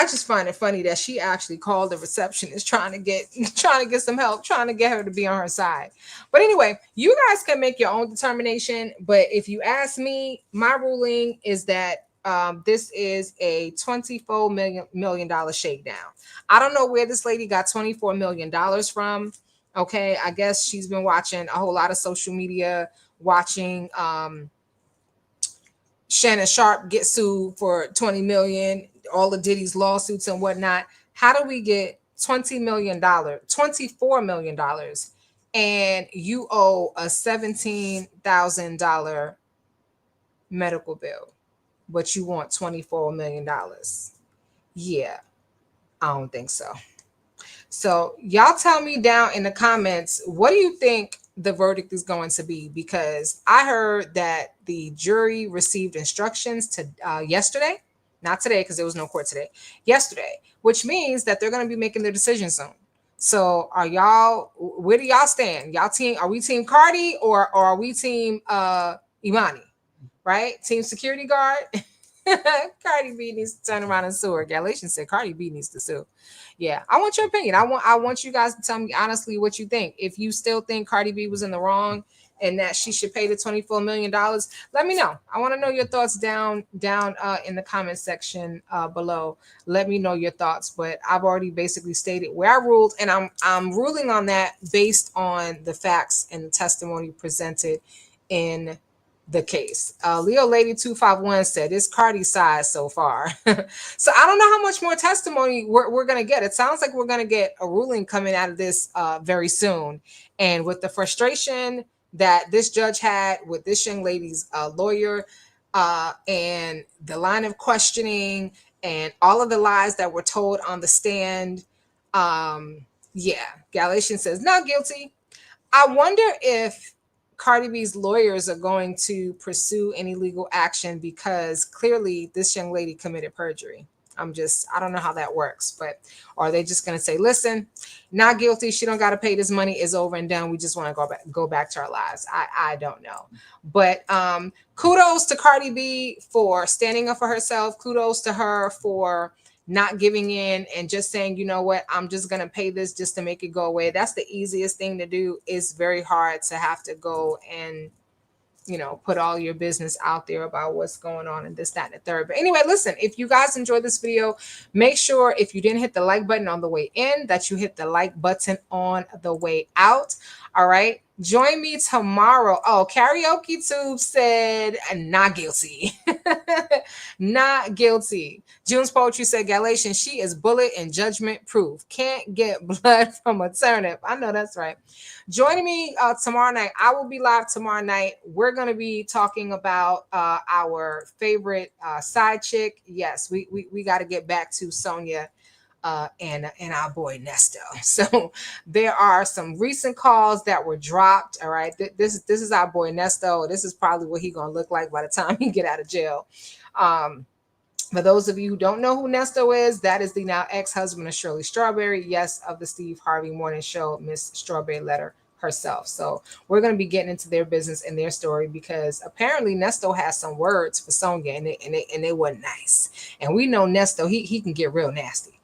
just find it funny that she actually called the receptionist trying to get some help, trying to get her to be on her side. But anyway, you guys can make your own determination. But if you ask me, my ruling is that this is a $24 million shakedown. I don't know where this lady got $24 million from. Okay, I guess she's been watching a whole lot of social media, watching Shannon Sharp get sued for $20 million, all of Diddy's lawsuits and whatnot. How do we get $24 million, and you owe a $17,000 medical bill, but you want $24 million? Yeah, I don't think so. So y'all tell me down in the comments, what do you think the verdict is going to be? Because I heard that the jury received instructions to yesterday, not today because there was no court today, yesterday, which means that they're going to be making their decision soon. So where do y'all stand? Are we team Cardi or are we team Emani? Right? Team security guard. Cardi B needs to turn around and sue her. Galatians said Cardi B needs to sue. Yeah, I want your opinion. I want you guys to tell me honestly what you think. If you still think Cardi B was in the wrong and that she should pay the $24 million, let me know. I want to know your thoughts down in the comment section below. Let me know your thoughts. But I've already basically stated where I ruled, and I'm ruling on that based on the facts and the testimony presented in the case. Leo Lady 251 said it's Cardi's side so far. So I don't know how much more testimony we're going to get. It sounds like we're going to get a ruling coming out of this very soon. And with the frustration that this judge had with this young lady's lawyer and the line of questioning and all of the lies that were told on the stand, yeah, Galatians says not guilty. I wonder if Cardi B's lawyers are going to pursue any legal action because clearly this young lady committed perjury. I don't know how that works, but are they just going to say, listen, not guilty. She don't got to pay this money. It's over and done. We just want to go back to our lives. I don't know. But kudos to Cardi B for standing up for herself. Kudos to her for not giving in and just saying, you know what, I'm just going to pay this just to make it go away. That's the easiest thing to do. It's very hard to have to go and, put all your business out there about what's going on and this, that, and the third. But anyway, listen, if you guys enjoyed this video, make sure if you didn't hit the like button on the way in, that you hit the like button on the way out. All right. Join me tomorrow. Oh, Karaoke Tube said not guilty. Not guilty. June's Poetry said Galatians, she is bullet and judgment proof. Can't get blood from a turnip. I know that's right. Joining me tomorrow night. I will be live tomorrow night. We're going to be talking about our favorite side chick. Yes, we got to get back to Sonia and our boy Nesto. So there are some recent calls that were dropped. All right, this is our boy Nesto. This is probably what he's gonna look like by the time he get out of jail. For those of you who don't know who Nesto is, that is the now ex-husband of Shirley Strawberry, yes, of the Steve Harvey Morning Show, Miss Strawberry Letter herself. So we're going to be getting into their business and their story because apparently Nesto has some words for Sonia and they weren't nice. And we know Nesto, he can get real nasty.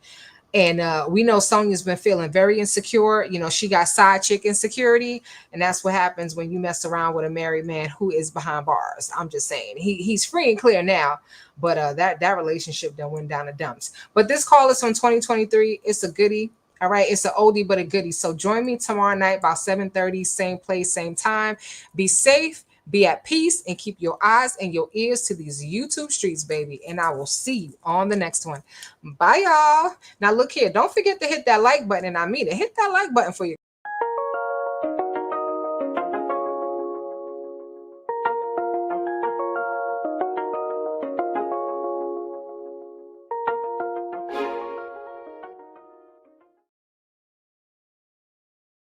And we know Sonia's been feeling very insecure. She got side chick insecurity. And that's what happens when you mess around with a married man who is behind bars. I'm just saying. He's free and clear now. But that relationship done went down the dumps. But this call is from 2023. It's a goodie. All right. It's an oldie, but a goodie. So join me tomorrow night about 7:30. Same place, same time. Be safe. Be at peace and keep your eyes and your ears to these YouTube streets, baby. And I will see you on the next one. Bye, y'all. Now, look here. Don't forget to hit that like button. And I mean it. Hit that like button for you.